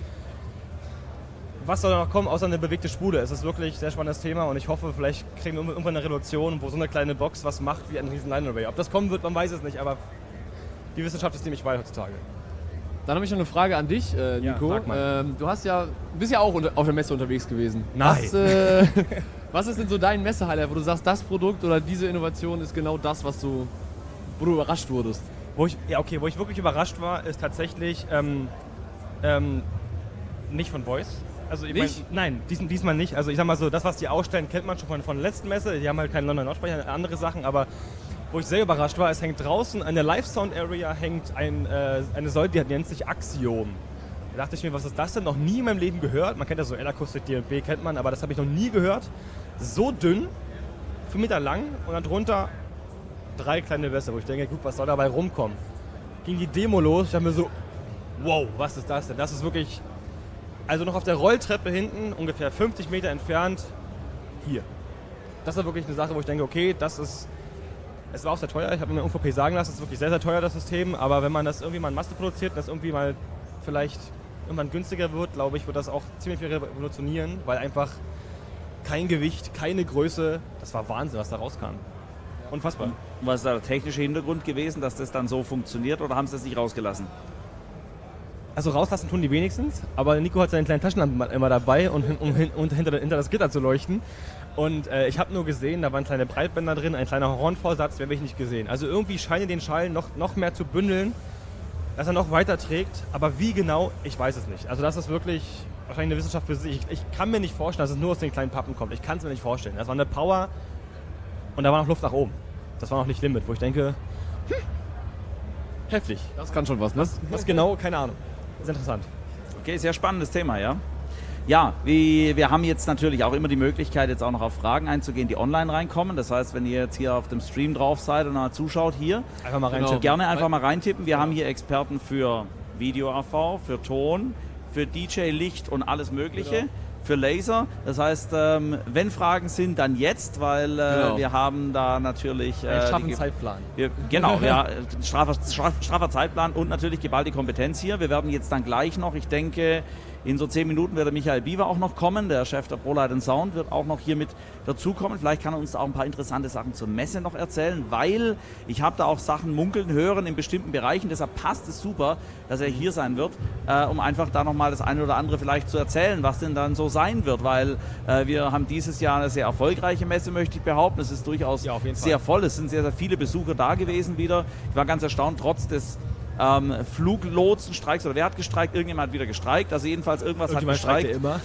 Was soll da noch kommen, außer eine bewegte Spule? Es ist wirklich ein sehr spannendes Thema und ich hoffe, vielleicht kriegen wir irgendwann eine Revolution, wo so eine kleine Box was macht wie ein riesen Line-Array. Ob das kommen wird, man weiß es nicht, aber die Wissenschaft ist ziemlich weit heutzutage. Dann habe ich noch eine Frage an dich, Nico. sag mal. Du bist ja auch auf der Messe unterwegs gewesen. Nein. Was ist denn so dein Messe-Highlight, wo du sagst, das Produkt oder diese Innovation ist genau das, wo du überrascht wurdest? Wo ich wirklich überrascht war, ist tatsächlich nicht von Voice. Also nein, diesmal nicht. Also ich sag mal so, das, was die ausstellen, kennt man schon von der letzten Messe. Die haben halt keinen Londoner Lautsprecher, andere Sachen, aber wo ich sehr überrascht war, es hängt draußen an der Live-Sound-Area hängt eine Säule, die nennt sich Axiom. Da dachte ich mir, was ist das denn? Noch nie in meinem Leben gehört. Man kennt ja so L-Akustik, D&B kennt man, aber das habe ich noch nie gehört. So dünn, 5 Meter lang und dann drunter 3 kleine Bässe, wo ich denke, gut, was soll dabei rumkommen? Ging die Demo los, ich dachte mir so, wow, was ist das denn? Das ist wirklich... Also noch auf der Rolltreppe hinten, ungefähr 50 Meter entfernt, hier. Das war wirklich eine Sache, wo ich denke, okay, es war auch sehr teuer. Ich habe mir UVP sagen lassen, es ist wirklich sehr, sehr teuer, das System. Aber wenn man das irgendwie mal in Masse produziert und das irgendwie mal vielleicht irgendwann günstiger wird, glaube ich, wird das auch ziemlich viel revolutionieren, weil einfach kein Gewicht, keine Größe, das war Wahnsinn, was da rauskam. Unfassbar. Was ist da der technische Hintergrund gewesen, dass das dann so funktioniert oder haben sie das nicht rausgelassen? Also rauslassen tun die wenigstens, aber Nico hat seine kleinen Taschenlampen immer dabei, um hinter das Gitter zu leuchten. Und ich habe nur gesehen, da waren kleine Breitbänder drin, ein kleiner Hornvorsatz, mehr habe ich nicht gesehen. Also irgendwie scheinen den Schall noch mehr zu bündeln, dass er noch weiter trägt, aber wie genau, ich weiß es nicht. Also das ist wirklich wahrscheinlich eine Wissenschaft für sich. Ich kann mir nicht vorstellen, dass es nur aus den kleinen Pappen kommt. Ich kann es mir nicht vorstellen. Das war eine Power und da war noch Luft nach oben. Das war noch nicht Limit, wo ich denke, heftig. Das kann schon was, ne? Was genau, keine Ahnung. Das ist interessant. Okay, sehr spannendes Thema, ja. Ja, wir haben jetzt natürlich auch immer die Möglichkeit, jetzt auch noch auf Fragen einzugehen, die online reinkommen. Das heißt, wenn ihr jetzt hier auf dem Stream drauf seid und mal zuschaut hier, Einfach mal reintippen. gerne einfach mal reintippen. Wir haben hier Experten für Video-AV, für Ton, für DJ, Licht und alles Mögliche. Für Laser. Das heißt, wenn Fragen sind, dann jetzt, weil wir haben da natürlich... straffen Zeitplan. Straffer Zeitplan und natürlich geballte Kompetenz hier. Wir werden jetzt dann gleich noch, ich denke, in so 10 Minuten wird der Michael Biwer auch noch kommen, der Chef der Prolight+Sound wird auch noch hier mit dazukommen. Vielleicht kann er uns da auch ein paar interessante Sachen zur Messe noch erzählen, weil ich habe da auch Sachen munkeln hören in bestimmten Bereichen, deshalb passt es super, dass er hier sein wird, um einfach da nochmal das eine oder andere vielleicht zu erzählen, was denn dann so sein wird, weil wir haben dieses Jahr eine sehr erfolgreiche Messe, möchte ich behaupten. Es ist durchaus sehr voll, es sind sehr, sehr viele Besucher da gewesen wieder. Ich war ganz erstaunt, trotz des Fluglotsenstreiks, oder wer hat gestreikt? Irgendjemand hat wieder gestreikt, also jedenfalls irgendwas hat gestreikt. Immer.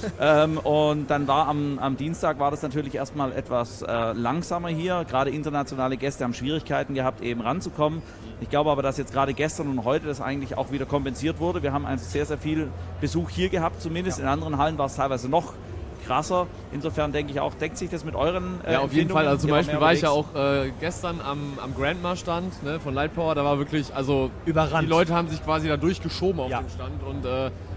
Und dann war am Dienstag war das natürlich erstmal etwas langsamer hier, gerade internationale Gäste haben Schwierigkeiten gehabt, eben ranzukommen. Ich glaube aber, dass jetzt gerade gestern und heute das eigentlich auch wieder kompensiert wurde. Wir haben also sehr, sehr viel Besuch hier gehabt, zumindest in anderen Hallen war es teilweise noch krasser. Insofern denke ich auch, deckt sich das mit euren Ja, auf jeden Fall. Also zum Beispiel war ich ja auch gestern am Grandma-Stand, ne, von Lightpower. Da war wirklich, also Überrannt. Die Leute haben sich quasi da durchgeschoben auf dem Stand. Und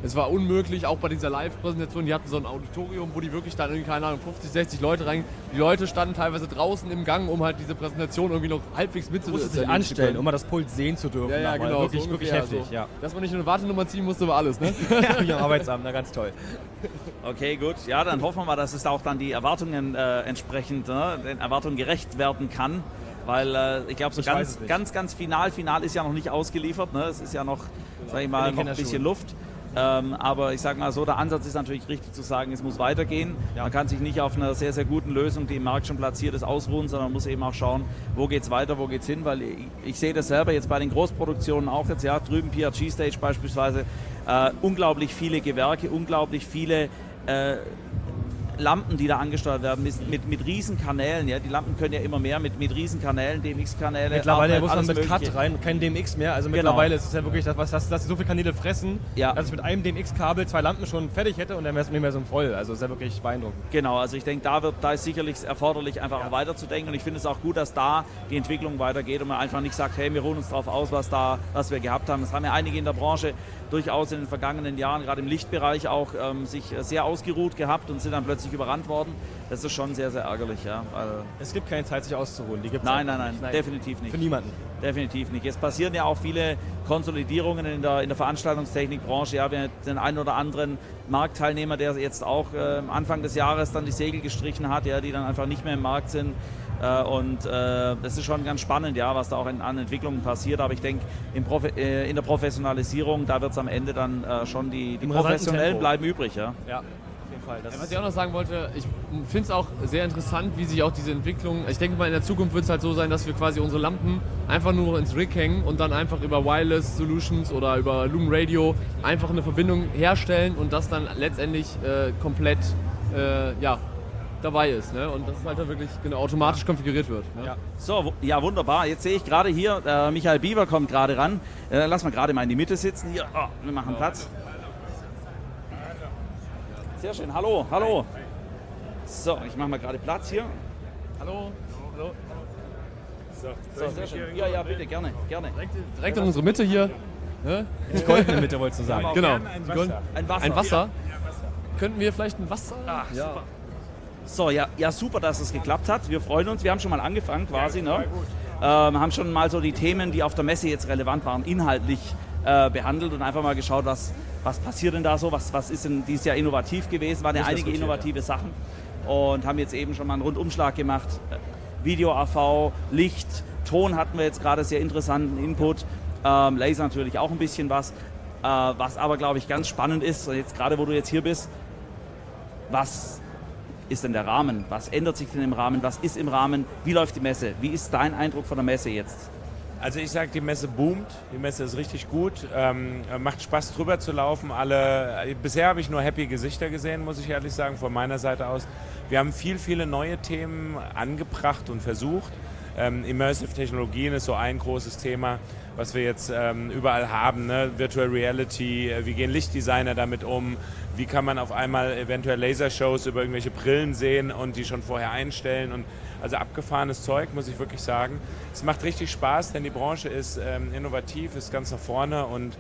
es war unmöglich, auch bei dieser Live-Präsentation. Die hatten so ein Auditorium, wo die wirklich dann in, keine Ahnung, 50, 60 Leute rein. Die Leute standen teilweise draußen im Gang, um halt diese Präsentation irgendwie noch halbwegs musste sich anstellen, um mal das Pult sehen zu dürfen. Ja, genau. Wirklich, so wirklich ungefähr, heftig, ja. Dass man nicht nur eine Wartenummer ziehen musste, war alles, ne? Ja, wie am Arbeitsamt, na ganz toll. Okay, gut. Ja, dann hoffen wir mal, dass es auch dann die Erwartungen entsprechend den Erwartungen gerecht werden kann. Weil ich glaube, so ganz final ist ja noch nicht ausgeliefert. Ne? Es ist ja noch, sag ich mal, noch ein bisschen Luft. Aber ich sage mal so, der Ansatz ist natürlich richtig zu sagen, es muss weitergehen. Ja. Man kann sich nicht auf einer sehr, sehr guten Lösung, die im Markt schon platziert ist, ausruhen, sondern man muss eben auch schauen, wo geht es weiter, wo geht es hin. Weil ich sehe das selber jetzt bei den Großproduktionen auch jetzt, ja, drüben PRG Stage beispielsweise, unglaublich viele Gewerke, unglaublich viele Lampen, die da angesteuert werden, mit riesen Kanälen. Ja? Die Lampen können ja immer mehr mit riesen Kanälen, DMX-Kanäle. Mittlerweile muss man mit Cut rein, kein DMX mehr. Also mittlerweile ist es ja wirklich, dass sie so viele Kanäle fressen, dass ich mit einem DMX-Kabel 2 Lampen schon fertig hätte und dann wäre es nicht mehr so voll. Also ist ja wirklich beeindruckend. Genau, also ich denke, da ist sicherlich erforderlich, einfach auch weiterzudenken. Und ich finde es auch gut, dass da die Entwicklung weitergeht und man einfach nicht sagt, hey, wir ruhen uns drauf aus, was wir gehabt haben. Das haben ja einige in der Branche durchaus in den vergangenen Jahren, gerade im Lichtbereich auch, sich sehr ausgeruht gehabt und sind dann plötzlich überrannt worden. Das ist schon sehr, sehr ärgerlich. Ja, weil es gibt keine Zeit, sich auszuruhen. Die gibt's nein, definitiv nicht. Für niemanden. Definitiv nicht. Es passieren ja auch viele Konsolidierungen in der Veranstaltungstechnikbranche. Ja, wir haben den einen oder anderen Marktteilnehmer, der jetzt auch Anfang des Jahres dann die Segel gestrichen hat, ja, die dann einfach nicht mehr im Markt sind. Und das ist schon ganz spannend, ja, was da auch an Entwicklungen passiert. Aber ich denke, in der Professionalisierung, da wird es am Ende dann schon die Professionellen bleiben übrig. Ja. Ja. Was ich auch noch sagen wollte, ich finde es auch sehr interessant, wie sich auch diese Entwicklung, ich denke mal in der Zukunft wird es halt so sein, dass wir quasi unsere Lampen einfach nur ins Rig hängen und dann einfach über Wireless Solutions oder über Loom Radio einfach eine Verbindung herstellen und das dann letztendlich komplett dabei ist. Ne? Und das ist halt wirklich automatisch konfiguriert wird. Ne? Ja. So, ja, wunderbar. Jetzt sehe ich gerade hier, Michael Biwer kommt gerade ran. Lass mal gerade mal in die Mitte sitzen. Hier, wir machen Platz. Sehr schön, hallo. So, ich mache mal gerade Platz hier. Hallo. So, sehr schön. Ja, bitte, gerne. Direkt in unsere Mitte hier. Ne? Die goldene Mitte, wolltest du sagen. Genau. Ein Wasser. Ein Wasser? Könnten wir vielleicht ein Wasser? Ach, super. So, ja, super, dass es geklappt hat. Wir freuen uns. Wir haben schon mal angefangen quasi. Ne? Haben schon mal so die Themen, die auf der Messe jetzt relevant waren, inhaltlich behandelt und einfach mal geschaut, was passiert denn da so, was ist denn dieses Jahr innovativ gewesen, waren ja einige innovative Sachen und haben jetzt eben schon mal einen Rundumschlag gemacht. Video, AV, Licht, Ton hatten wir jetzt gerade sehr interessanten Input, Laser natürlich auch ein bisschen was aber glaube ich ganz spannend ist, jetzt gerade wo du jetzt hier bist, was ist denn der Rahmen, was ändert sich denn im Rahmen, was ist im Rahmen, wie läuft die Messe, wie ist dein Eindruck von der Messe jetzt? Also ich sage, die Messe boomt, die Messe ist richtig gut, macht Spaß drüber zu laufen. Bisher habe ich nur happy Gesichter gesehen, muss ich ehrlich sagen, von meiner Seite aus. Wir haben viele neue Themen angebracht und versucht. Immersive Technologien ist so ein großes Thema, was wir jetzt überall haben, ne? Virtual Reality, wie gehen Lichtdesigner damit um, wie kann man auf einmal eventuell Lasershows über irgendwelche Brillen sehen und die schon vorher einstellen. Und also abgefahrenes Zeug, muss ich wirklich sagen. Es macht richtig Spaß, denn die Branche ist innovativ, ist ganz nach vorne und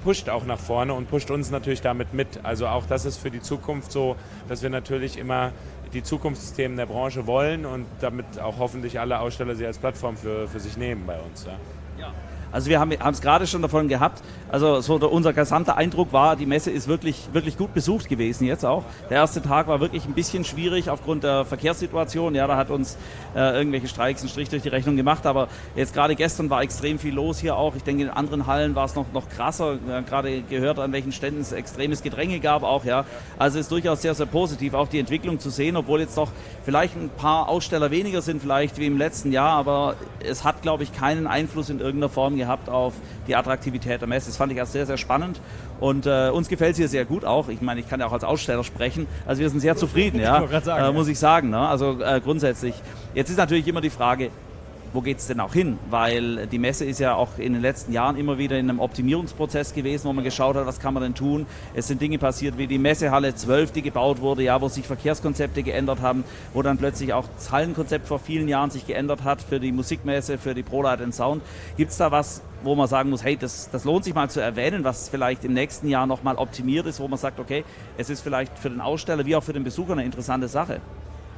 pusht auch nach vorne und pusht uns natürlich damit mit. Also auch das ist für die Zukunft so, dass wir natürlich immer die Zukunftsthemen der Branche wollen und damit auch hoffentlich alle Aussteller sie als Plattform für sich nehmen bei uns. Ja. Also wir haben es gerade schon davon gehabt, also so unser gesamter Eindruck war, die Messe ist wirklich gut besucht gewesen jetzt auch. Der erste Tag war wirklich ein bisschen schwierig aufgrund der Verkehrssituation. Ja, da hat uns irgendwelche Streiks einen Strich durch die Rechnung gemacht, aber jetzt gerade gestern war extrem viel los hier auch. Ich denke, in anderen Hallen war es noch krasser. Wir haben gerade gehört, an welchen Ständen es extremes Gedränge gab auch. Ja, also es ist durchaus sehr positiv, auch die Entwicklung zu sehen, obwohl jetzt doch vielleicht ein paar Aussteller weniger sind vielleicht wie im letzten Jahr, aber es hat, glaube ich, keinen Einfluss in irgendeiner Form gehabt auf die Attraktivität der Messe. Das fand ich auch sehr spannend und uns gefällt es hier sehr gut auch. Ich meine, ich kann ja auch als Aussteller sprechen. Also wir sind sehr zufrieden, ja, muss ich sagen. Ne? Also grundsätzlich. Jetzt ist natürlich immer die Frage, wo geht es denn auch hin? Weil die Messe ist ja auch in den letzten Jahren immer wieder in einem Optimierungsprozess gewesen, wo man geschaut hat, was kann man denn tun. Es sind Dinge passiert wie die Messehalle 12, die gebaut wurde, ja, wo sich Verkehrskonzepte geändert haben, wo dann plötzlich auch das Hallenkonzept vor vielen Jahren sich geändert hat für die Musikmesse, für die Prolight+Sound. Gibt es da was, wo man sagen muss, hey, das lohnt sich mal zu erwähnen, was vielleicht im nächsten Jahr nochmal optimiert ist, wo man sagt, okay, es ist vielleicht für den Aussteller wie auch für den Besucher eine interessante Sache?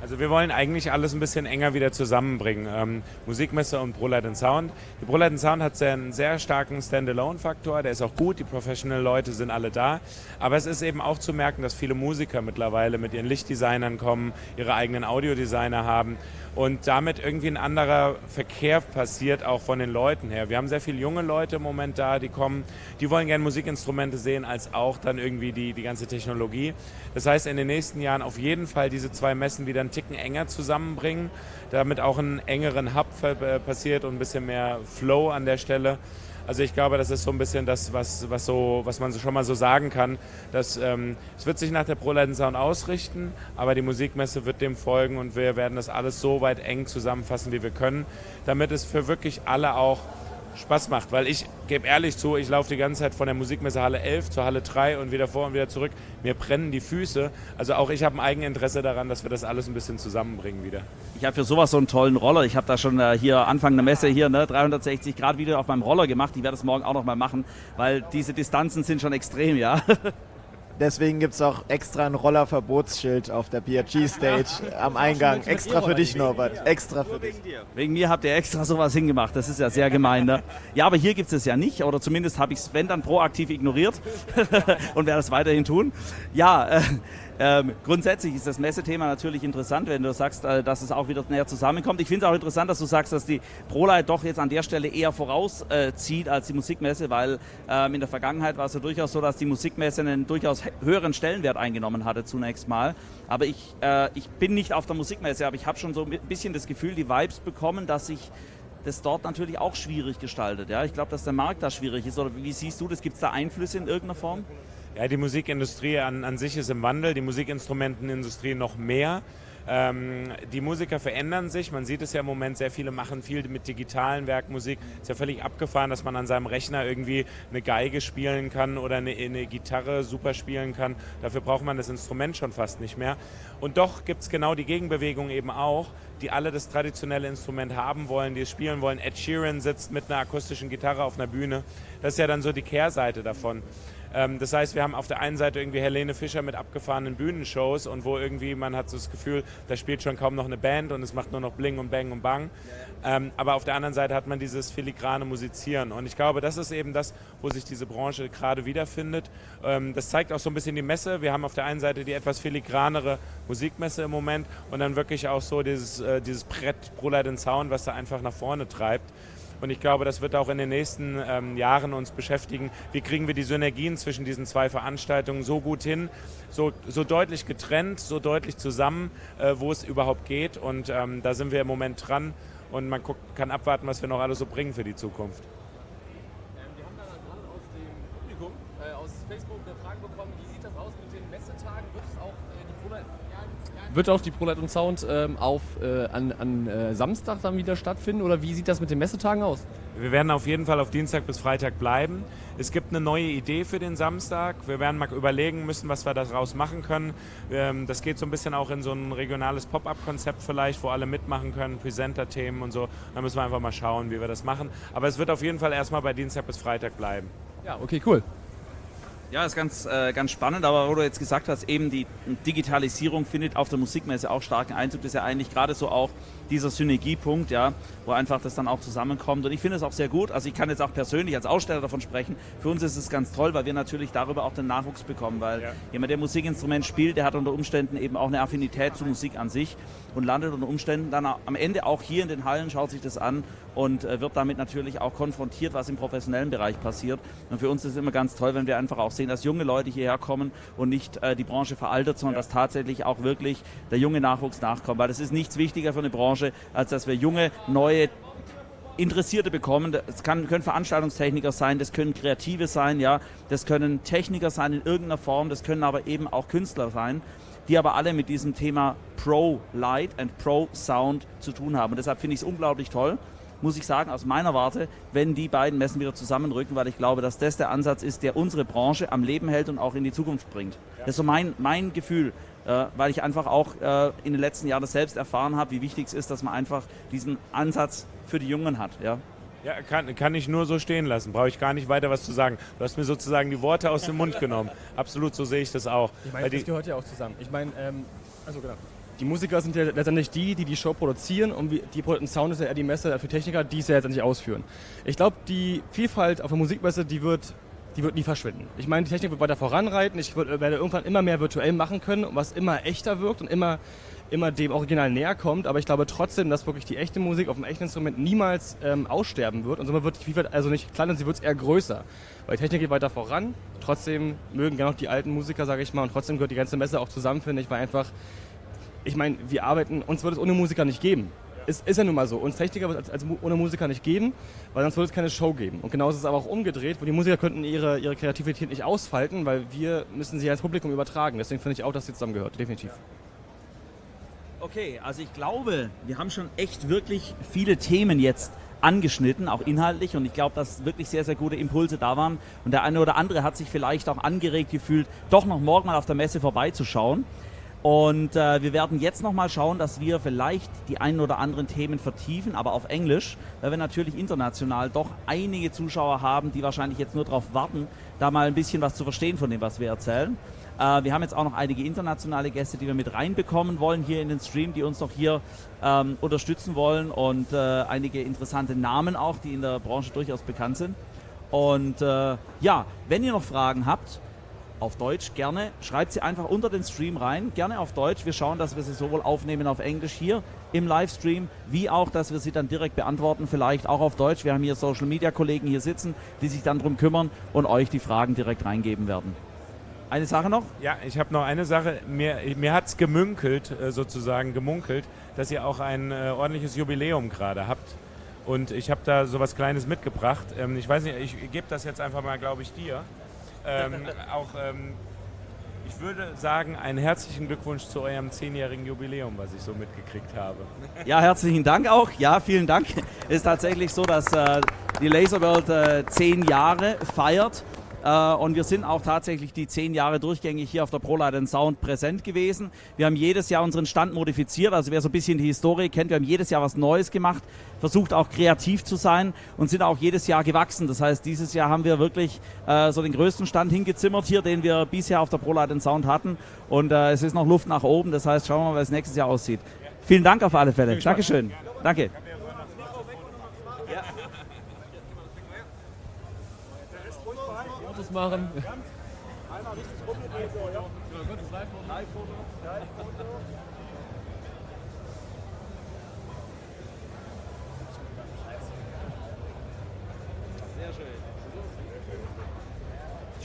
Also wir wollen eigentlich alles ein bisschen enger wieder zusammenbringen. Musikmesse und Prolight+Sound. Die Prolight+Sound hat einen sehr starken Standalone-Faktor, der ist auch gut, die Professional-Leute sind alle da. Aber es ist eben auch zu merken, dass viele Musiker mittlerweile mit ihren Lichtdesignern kommen, ihre eigenen Audiodesigner haben und damit irgendwie ein anderer Verkehr passiert, auch von den Leuten her. Wir haben sehr viele junge Leute im Moment da, die kommen, die wollen gerne Musikinstrumente sehen, als auch dann irgendwie die ganze Technologie. Das heißt, in den nächsten Jahren auf jeden Fall diese zwei Messen wieder einen Ticken enger zusammenbringen, damit auch einen engeren Hub passiert und ein bisschen mehr Flow an der Stelle. Also ich glaube, das ist so ein bisschen das, was man schon mal so sagen kann. Dass, es wird sich nach der Prolight+Sound ausrichten, aber die Musikmesse wird dem folgen und wir werden das alles so weit eng zusammenfassen, wie wir können, damit es für wirklich alle auch Spaß macht, weil ich gebe ehrlich zu, ich laufe die ganze Zeit von der Musikmesse Halle 11 zur Halle 3 und wieder vor und wieder zurück. Mir brennen die Füße. Also auch ich habe ein Eigeninteresse daran, dass wir das alles ein bisschen zusammenbringen wieder. Ich habe für sowas so einen tollen Roller. Ich habe da schon hier Anfang der Messe hier 360 Grad wieder auf meinem Roller gemacht. Ich werde das morgen auch noch mal machen, weil diese Distanzen sind schon extrem, ja. Deswegen gibt es auch extra ein Rollerverbotsschild auf der BRG-Stage am Eingang. Extra für dich, Norbert. Extra für dich. Wegen mir habt ihr extra sowas hingemacht. Das ist ja sehr gemein. Ne? Ja, aber hier gibt es ja nicht. Oder zumindest habe ich es, wenn dann, proaktiv ignoriert und werde es weiterhin tun. Ja, grundsätzlich ist das Messethema natürlich interessant, wenn du sagst, dass es auch wieder näher zusammenkommt. Ich finde es auch interessant, dass du sagst, dass die Prolight doch jetzt an der Stelle eher vorauszieht als die Musikmesse, weil in der Vergangenheit war es ja durchaus so, dass die Musikmesse einen durchaus höheren Stellenwert eingenommen hatte zunächst mal. Aber ich bin nicht auf der Musikmesse, aber ich habe schon so ein bisschen das Gefühl, die Vibes bekommen, dass sich das dort natürlich auch schwierig gestaltet. Ja? Ich glaube, dass der Markt da schwierig ist. Oder wie siehst du das? Gibt es da Einflüsse in irgendeiner Form? Ja, die Musikindustrie an sich ist im Wandel, die Musikinstrumentenindustrie noch mehr. Die Musiker verändern sich, man sieht es ja im Moment, sehr viele machen viel mit digitalen Werkmusik. Ist ja völlig abgefahren, dass man an seinem Rechner irgendwie eine Geige spielen kann oder eine Gitarre super spielen kann. Dafür braucht man das Instrument schon fast nicht mehr. Und doch gibt es genau die Gegenbewegung eben auch, die alle das traditionelle Instrument haben wollen, die es spielen wollen. Ed Sheeran sitzt mit einer akustischen Gitarre auf einer Bühne. Das ist ja dann so die Kehrseite davon. Das heißt, wir haben auf der einen Seite irgendwie Helene Fischer mit abgefahrenen Bühnenshows und wo irgendwie man hat so das Gefühl, da spielt schon kaum noch eine Band und es macht nur noch Bling und Bang und Bang. Aber auf der anderen Seite hat man dieses filigrane Musizieren und ich glaube, das ist eben das, wo sich diese Branche gerade wiederfindet. Das zeigt auch so ein bisschen die Messe. Wir haben auf der einen Seite die etwas filigranere Musikmesse im Moment und dann wirklich auch so dieses Brett Prolight+Sound, was da einfach nach vorne treibt. Und ich glaube, das wird auch in den nächsten Jahren uns beschäftigen. Wie kriegen wir die Synergien zwischen diesen zwei Veranstaltungen so gut hin, so deutlich getrennt, so deutlich zusammen, wo es überhaupt geht. Und da sind wir im Moment dran. und man kann abwarten, was wir noch alles so bringen für die Zukunft. Wir haben da gerade aus dem Publikum, aus Facebook eine Frage bekommen, wie sieht das aus mit den Messetagen? Wird auch die Prolight+Sound an Samstag dann wieder stattfinden oder wie sieht das mit den Messetagen aus? Wir werden auf jeden Fall auf Dienstag bis Freitag bleiben. Es gibt eine neue Idee für den Samstag. Wir werden mal überlegen müssen, was wir daraus machen können. Das geht so ein bisschen auch in so ein regionales Pop-up-Konzept vielleicht, wo alle mitmachen können, Presenter-Themen und so. Da müssen wir einfach mal schauen, wie wir das machen. Aber es wird auf jeden Fall erstmal bei Dienstag bis Freitag bleiben. Ja, okay, cool. Ja, ist ganz spannend, aber wo du jetzt gesagt hast, eben die Digitalisierung findet auf der Musikmesse auch starken Einzug. Das ist ja eigentlich gerade so auch dieser Synergiepunkt, ja, wo einfach das dann auch zusammenkommt. Und ich finde es auch sehr gut. Also ich kann jetzt auch persönlich als Aussteller davon sprechen. Für uns ist es ganz toll, weil wir natürlich darüber auch den Nachwuchs bekommen, weil jemand, der Musikinstrument spielt, der hat unter Umständen eben auch eine Affinität zur Musik an sich und landet unter Umständen dann am Ende auch hier in den Hallen, schaut sich das an und wird damit natürlich auch konfrontiert, was im professionellen Bereich passiert. Und für uns ist es immer ganz toll, wenn wir einfach auch sehen, dass junge Leute hierher kommen und nicht die Branche veraltet, sondern dass tatsächlich auch wirklich der junge Nachwuchs nachkommt. Weil das ist nichts wichtiger für eine Branche, als dass wir junge, neue Interessierte bekommen. Das können Veranstaltungstechniker sein, das können Kreative sein, ja, das können Techniker sein in irgendeiner Form, das können aber eben auch Künstler sein, die aber alle mit diesem Thema Prolight and Pro-Sound zu tun haben. Und deshalb finde ich es unglaublich toll, muss ich sagen, aus meiner Warte, wenn die beiden Messen wieder zusammenrücken, weil ich glaube, dass das der Ansatz ist, der unsere Branche am Leben hält und auch in die Zukunft bringt. Ja. Das ist so mein Gefühl, weil ich einfach auch in den letzten Jahren das selbst erfahren habe, wie wichtig es ist, dass man einfach diesen Ansatz für die Jungen hat. Ja, ja kann ich nur so stehen lassen, brauche ich gar nicht weiter was zu sagen. Du hast mir sozusagen die Worte aus dem Mund genommen. Absolut, so sehe ich das auch. Ich meine, das gehört ja auch zusammen. Ich meine, also genau. Die Musiker sind ja letztendlich die Show produzieren und die Prolight+Sound ist ja eher die Messe für Techniker, die es ja letztendlich ausführen. Ich glaube, die Vielfalt auf der Musikmesse, die wird nie verschwinden. Ich meine, die Technik wird weiter voranreiten, ich werde irgendwann immer mehr virtuell machen können, was immer echter wirkt und immer dem Original näher kommt, aber ich glaube trotzdem, dass wirklich die echte Musik auf dem echten Instrument niemals aussterben wird und somit wird die Vielfalt also nicht kleiner, sie wird eher größer. Weil die Technik geht weiter voran, trotzdem mögen gerne noch die alten Musiker, sage ich mal, und trotzdem gehört die ganze Messe auch zusammen, finde ich, weil einfach, ich meine, wir arbeiten, uns wird es ohne Musiker nicht geben. Ist ja nun mal so. Uns Techniker wird es ohne Musiker nicht geben, weil sonst würde es keine Show geben. Und genauso ist es aber auch umgedreht, wo die Musiker könnten ihre Kreativität nicht ausfalten, weil wir müssen sie ans Publikum übertragen. Deswegen finde ich auch, dass sie zusammengehört, definitiv. Okay, also ich glaube, wir haben schon echt wirklich viele Themen jetzt angeschnitten, auch inhaltlich, und ich glaube, dass wirklich sehr, sehr gute Impulse da waren und der eine oder andere hat sich vielleicht auch angeregt gefühlt, doch noch morgen mal auf der Messe vorbeizuschauen. Und wir werden jetzt nochmal schauen, dass wir vielleicht die einen oder anderen Themen vertiefen, aber auf Englisch, weil wir natürlich international doch einige Zuschauer haben, die wahrscheinlich jetzt nur darauf warten, da mal ein bisschen was zu verstehen von dem, was wir erzählen. Wir haben jetzt auch noch einige internationale Gäste, die wir mit reinbekommen wollen hier in den Stream, die uns noch hier unterstützen wollen und einige interessante Namen auch, die in der Branche durchaus bekannt sind. Und ja, wenn ihr noch Fragen habt, auf Deutsch gerne, schreibt sie einfach unter den Stream rein, gerne auf Deutsch. Wir schauen, dass wir sie sowohl aufnehmen auf Englisch hier im Livestream, wie auch, dass wir sie dann direkt beantworten, vielleicht auch auf Deutsch. Wir haben hier Social-Media-Kollegen hier sitzen, die sich dann drum kümmern und euch die Fragen direkt reingeben werden. Eine Sache noch? Ja, ich habe noch eine Sache. Mir hat es gemunkelt, dass ihr auch ein ordentliches Jubiläum gerade habt. Und ich habe da sowas Kleines mitgebracht. Ich weiß nicht, ich gebe das jetzt einfach mal, glaube ich, dir. Ich würde sagen, einen herzlichen Glückwunsch zu eurem 10-jährigen Jubiläum, was ich so mitgekriegt habe. Ja, herzlichen Dank auch. Ja, vielen Dank. Es ist tatsächlich so, dass die Laserworld 10 Jahre feiert. Und wir sind auch tatsächlich die 10 Jahre durchgängig hier auf der Prolight+Sound präsent gewesen. Wir haben jedes Jahr unseren Stand modifiziert, also wer so ein bisschen die Historie kennt, wir haben jedes Jahr was Neues gemacht, versucht auch kreativ zu sein und sind auch jedes Jahr gewachsen. Das heißt, dieses Jahr haben wir wirklich so den größten Stand hingezimmert hier, den wir bisher auf der Prolight+Sound hatten. Und es ist noch Luft nach oben, das heißt, schauen wir mal, wie es nächstes Jahr aussieht. Vielen Dank auf alle Fälle. Dankeschön. Danke. Machen.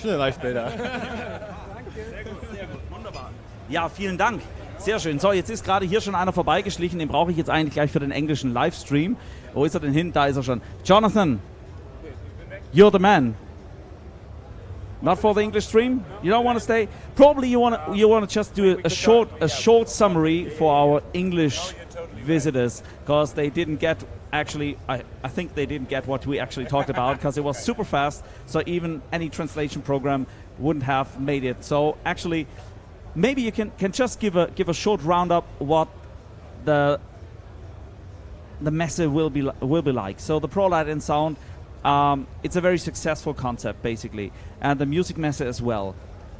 Schöne Live-Bilder. Danke. Sehr gut, wunderbar. Ja, vielen Dank. Sehr schön. So, jetzt ist gerade hier schon einer vorbeigeschlichen, den brauche ich jetzt eigentlich gleich für den englischen Livestream. Wo ist er denn hin? Da ist er schon. Johnathan, you're the man. Not for the English stream? You don't want to stay? Probably you want to just do a short summary for our English visitors, because they didn't get, actually, I think they didn't get what we actually talked about, because it was super fast, so even any translation program wouldn't have made it. So actually, maybe you can just give a short roundup what the Messe will be like. So the Prolight+Sound, it's a very successful concept basically, and the Music Messe as well.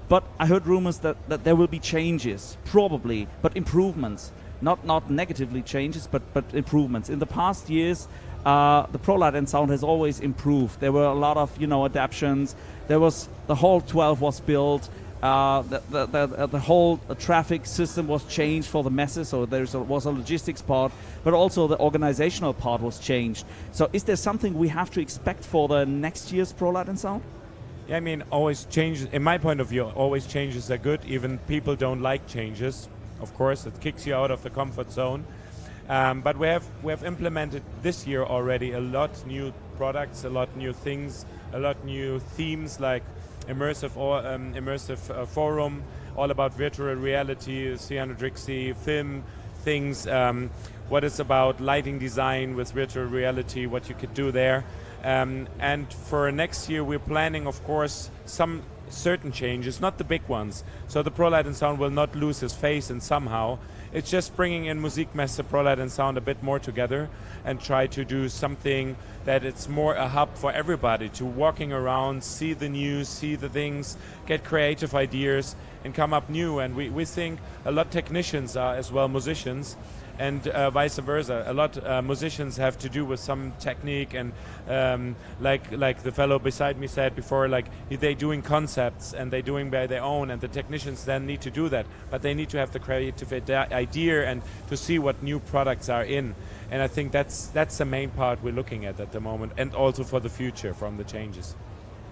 But I heard rumors that there will be changes, probably, but improvements. Not negatively changes, but improvements. In the past years, the Prolight+Sound has always improved. There were a lot of adaptations. The whole 12 was built. The whole traffic system was changed for the Messe, so there was a logistics part, but also the organizational part was changed. So is there something we have to expect for the next year's Prolight+Sound? Yeah, I mean, always changes, in my point of view, always changes are good. Even people don't like changes. Of course, it kicks you out of the comfort zone. But we have implemented this year already a lot new products, a lot new things, a lot new themes like immersive forum, all about virtual reality, 360 film things. What is about lighting design with virtual reality, what you could do there. And for next year, we're planning, of course, some certain changes, not the big ones. So the Prolight+Sound will not lose his face, and somehow it's just bringing in Musikmesse, Prolight+Sound a bit more together and try to do something that it's more a hub for everybody to walking around, see the news, see the things, get creative ideas and come up new. And we think a lot technicians are as well musicians, and vice versa. A lot musicians have to do with some technique, and like the fellow beside me said before, like they're doing concepts and they're doing by their own, and the technicians then need to do that, but they need to have the creative idea and to see what new products are in. And I think that's the main part we're looking at the moment, and also for the future from the changes.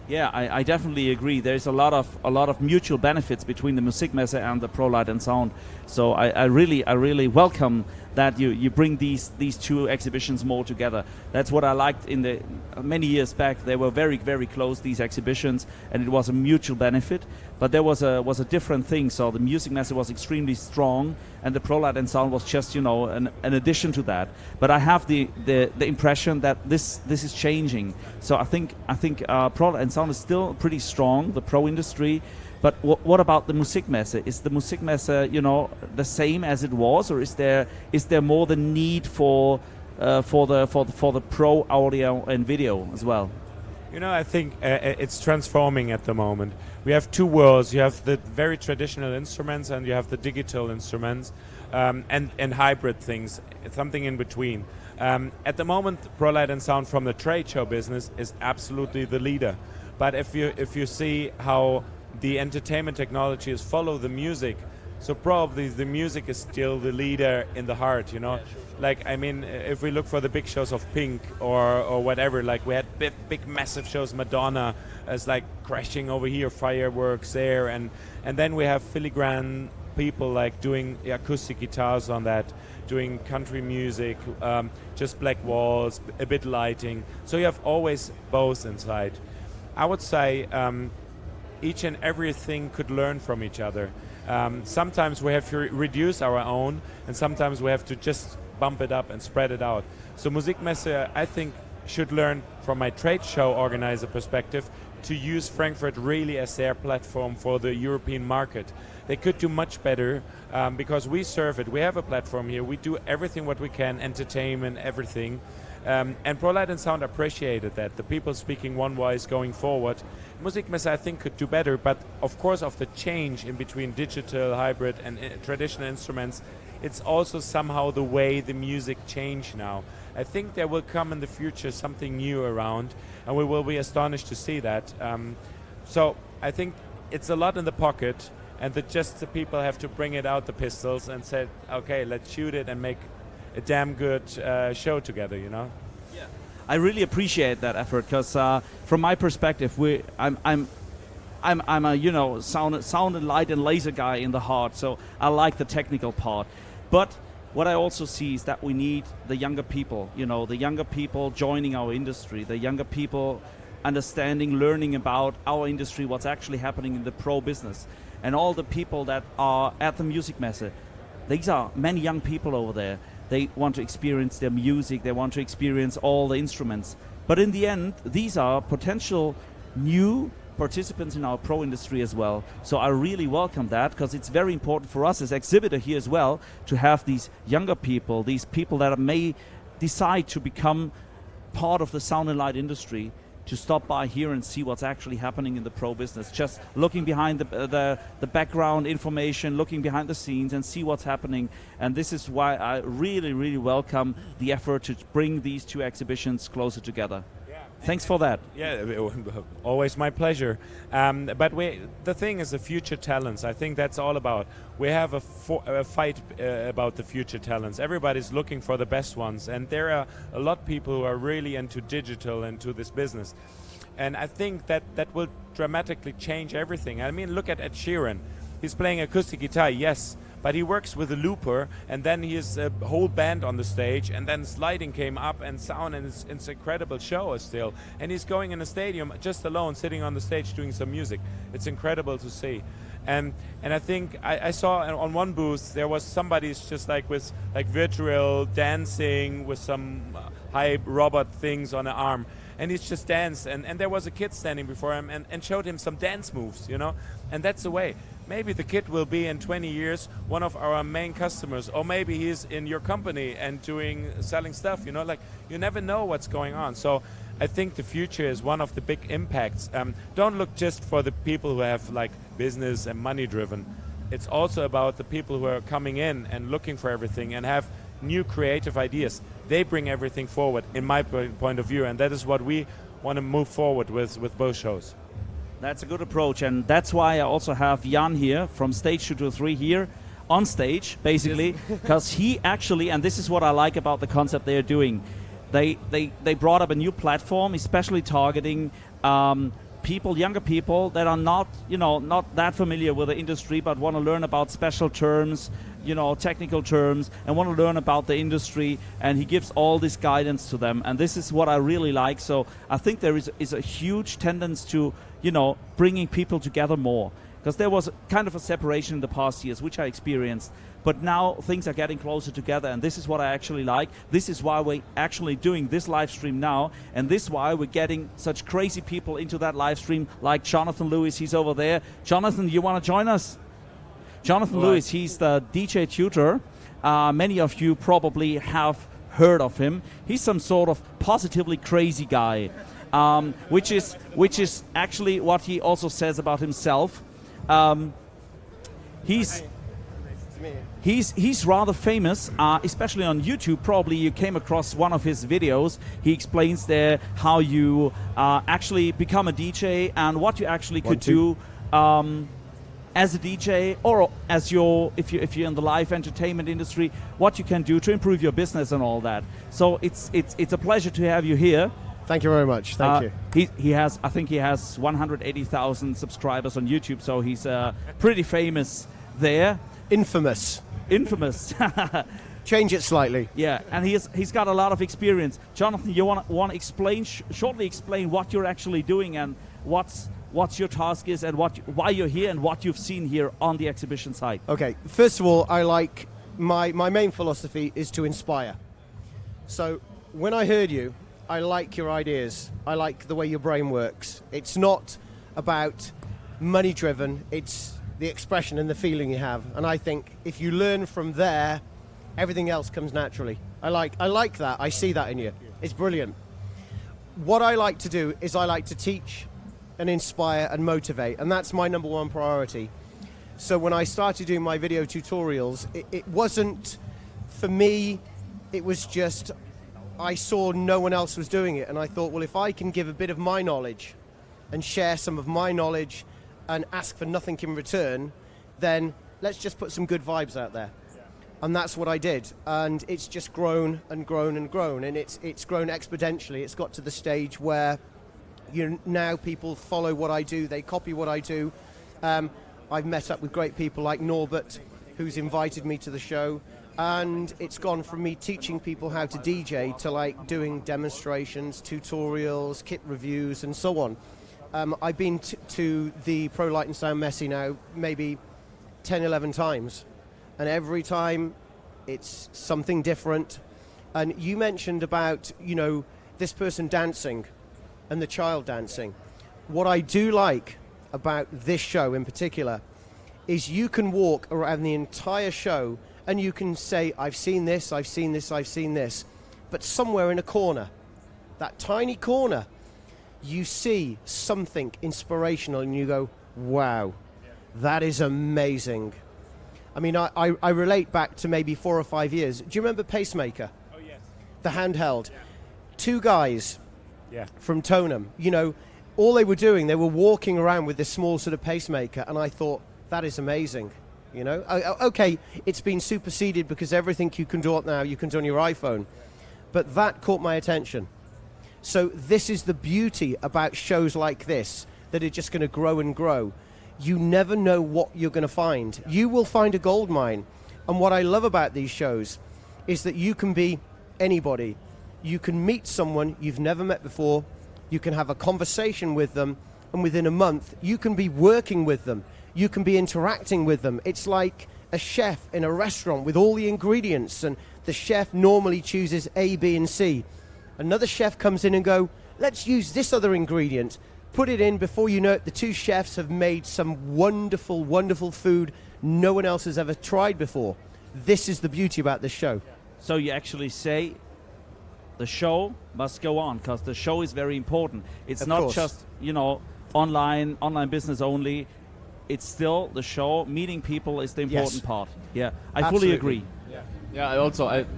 Yeah, I definitely agree. There's a lot of mutual benefits between the Musikmesse and the Prolight+Sound. So I really welcome that you bring these two exhibitions more together. That's what I liked in the many years back. They were very, very close, these exhibitions, and it was a mutual benefit. But there was a different thing. So the Musikmesse was extremely strong, and the Prolight+Sound was just an addition to that. But I have the impression that this is changing. So I think Prolight+Sound is still pretty strong, the pro industry. But what about the Musikmesse? Is the Musikmesse the same as it was, or is there more the need for the pro audio and video as well? I think it's transforming at the moment. We have two worlds. You have the very traditional instruments and you have the digital instruments, and hybrid things, something in between. At the moment, Prolight+Sound from the trade show business is absolutely the leader. But if you see how the entertainment technologies follow the music, so probably the music is still the leader in the heart, Yeah, sure. Like, I mean, if we look for the big shows of Pink or whatever, like we had big massive shows, Madonna as like crashing over here, fireworks there, and then we have filigrane people like doing acoustic guitars on that, doing country music, just black walls, a bit lighting. So you have always both inside. I would say each and everything could learn from each other. Sometimes we have to reduce our own, and sometimes we have to just bump it up and spread it out. So Musikmesse, I think, should learn from my trade show organizer perspective to use Frankfurt really as their platform for the European market. They could do much better because we serve it. We have a platform here. We do everything what we can, entertainment, everything. And Prolight+Sound appreciated that, the people speaking one voice going forward. Musikmesse, I think, could do better, but of course of the change in between digital, hybrid and traditional instruments, it's also somehow the way the music change now. I think there will come in the future something new around, and we will be astonished to see that. So I think it's a lot in the pocket, and that just the people have to bring it out, the pistols, and say, okay, let's shoot it and make a damn good show together, Yeah. I really appreciate that effort, because from my perspective, I'm a sound and light and laser guy in the heart, so I like the technical part. But what I also see is that we need the younger people, the younger people joining our industry, the younger people understanding, learning about our industry, what's actually happening in the pro business. And all the people that are at the Music Messe, these are many young people over there. They want to experience their music, they want to experience all the instruments. But in the end, these are potential new participants in our pro industry as well. So I really welcome that, because it's very important for us as exhibitor here as well to have these younger people, these people that may decide to become part of the sound and light industry, to stop by here and see what's actually happening in the pro business. Just looking behind the background information, looking behind the scenes and see what's happening. And this is why I really, really welcome the effort to bring these two exhibitions closer together. Thanks for that. Yeah, always my pleasure. But the thing is the future talents. I think that's all about. We have a fight about the future talents. Everybody's looking for the best ones. And there are a lot of people who are really into digital, into this business. And I think that will dramatically change everything. I mean, look at Ed Sheeran. He's playing acoustic guitar, yes. But he works with a looper, and then he has a whole band on the stage, and then sliding came up and sound, and it's an incredible show still. And he's going in a stadium just alone, sitting on the stage doing some music. It's incredible to see. And I think I saw on one booth there was somebody's just like with like virtual dancing with some high robot things on the arm. And he's just danced, and there was a kid standing before him and showed him some dance moves, and that's the way. Maybe the kid will be in 20 years one of our main customers, or maybe he's in your company and selling stuff, like you never know what's going on. So I think the future is one of the big impacts. Don't look just for the people who have like business and money driven. It's also about the people who are coming in and looking for everything and have new creative ideas. They bring everything forward, in my point of view, and that is what we want to move forward with both shows. That's a good approach, and that's why I also have Jan here from Stage 223 here on stage, basically, because he actually, and this is what I like about the concept they are doing, they brought up a new platform, especially targeting people, younger people that are not that familiar with the industry, but want to learn about special terms, technical terms, and want to learn about the industry, and he gives all this guidance to them, and this is what I really like. So I think there is a huge tendency to bringing people together more, because there was kind of a separation in the past years, which I experienced, but now things are getting closer together, and this is what I actually like. This is why we're actually doing this live stream now, and this is why we're getting such crazy people into that live stream, like Johnathan Lewis. He's over there. Johnathan, you want to join us? Johnathan Lewis, he's the DJ Tutor. Many of you probably have heard of him. He's some sort of positively crazy guy, which is actually what he also says about himself. He's rather famous, especially on YouTube. Probably you came across one of his videos. He explains there how you actually become a DJ and what you actually could do as a DJ, or as if you're in the live entertainment industry, what you can do to improve your business and all that. So it's a pleasure to have you here. Thank you very much. Thank you. I think he has 180,000 subscribers on YouTube, so he's pretty famous there. Infamous. Change it slightly. Yeah, and he's got a lot of experience. Johnathan, you want to shortly explain what you're actually doing and what's your task is and why you're here and what you've seen here on the exhibition site. Okay, first of all, I like my main philosophy is to inspire. So when I heard you, I like your ideas. I like the way your brain works. It's not about money driven, it's the expression and the feeling you have. And I think if you learn from there, everything else comes naturally. I like that. I see that in you. It's brilliant. What I like to do is I like to teach and inspire and motivate, and that's my number one priority. So when I started doing my video tutorials, it wasn't for me, it was just I saw no one else was doing it, and I thought, well, if I can give a bit of my knowledge and share some of my knowledge and ask for nothing in return, then let's just put some good vibes out there. And that's what I did, and it's just grown and grown and grown, and it's grown exponentially. It's got to the stage where Now people follow what I do, they copy what I do. I've met up with great people like Norbert, who's invited me to the show, and it's gone from me teaching people how to DJ to like doing demonstrations, tutorials, kit reviews, and so on. I've been to the Prolight+Sound Messe now maybe 10, 11 times, and every time it's something different. And you mentioned about, this person dancing and the child dancing. What I do like about this show in particular is you can walk around the entire show and you can say, I've seen this, I've seen this, I've seen this. But somewhere in a corner, that tiny corner, you see something inspirational and you go, wow, that is amazing. I mean, I relate back to maybe 4 or 5 years. Do you remember Pacemaker? Oh, yes. The handheld. Yeah. 2 guys Yeah. from Tonham, all they were doing, they were walking around with this small sort of pacemaker, and I thought, that is amazing. Okay, it's been superseded because everything you can do now, you can do on your iPhone. But that caught my attention. So this is the beauty about shows like this, that are just going to grow and grow. You never know what you're going to find. You will find a gold mine. And what I love about these shows is that you can be anybody. You can meet someone you've never met before. You can have a conversation with them. And within a month, you can be working with them. You can be interacting with them. It's like a chef in a restaurant with all the ingredients. And the chef normally chooses A, B, and C. Another chef comes in and go, let's use this other ingredient. Put it in. Before you know it, the 2 chefs have made some wonderful, wonderful food no one else has ever tried before. This is the beauty about this show. So you actually say the show must go on, because the show is very important. It's Of not course. just, online business only. It's still the show. Meeting people is the important Yes. part. Yeah, I Absolutely. fully agree. Yeah,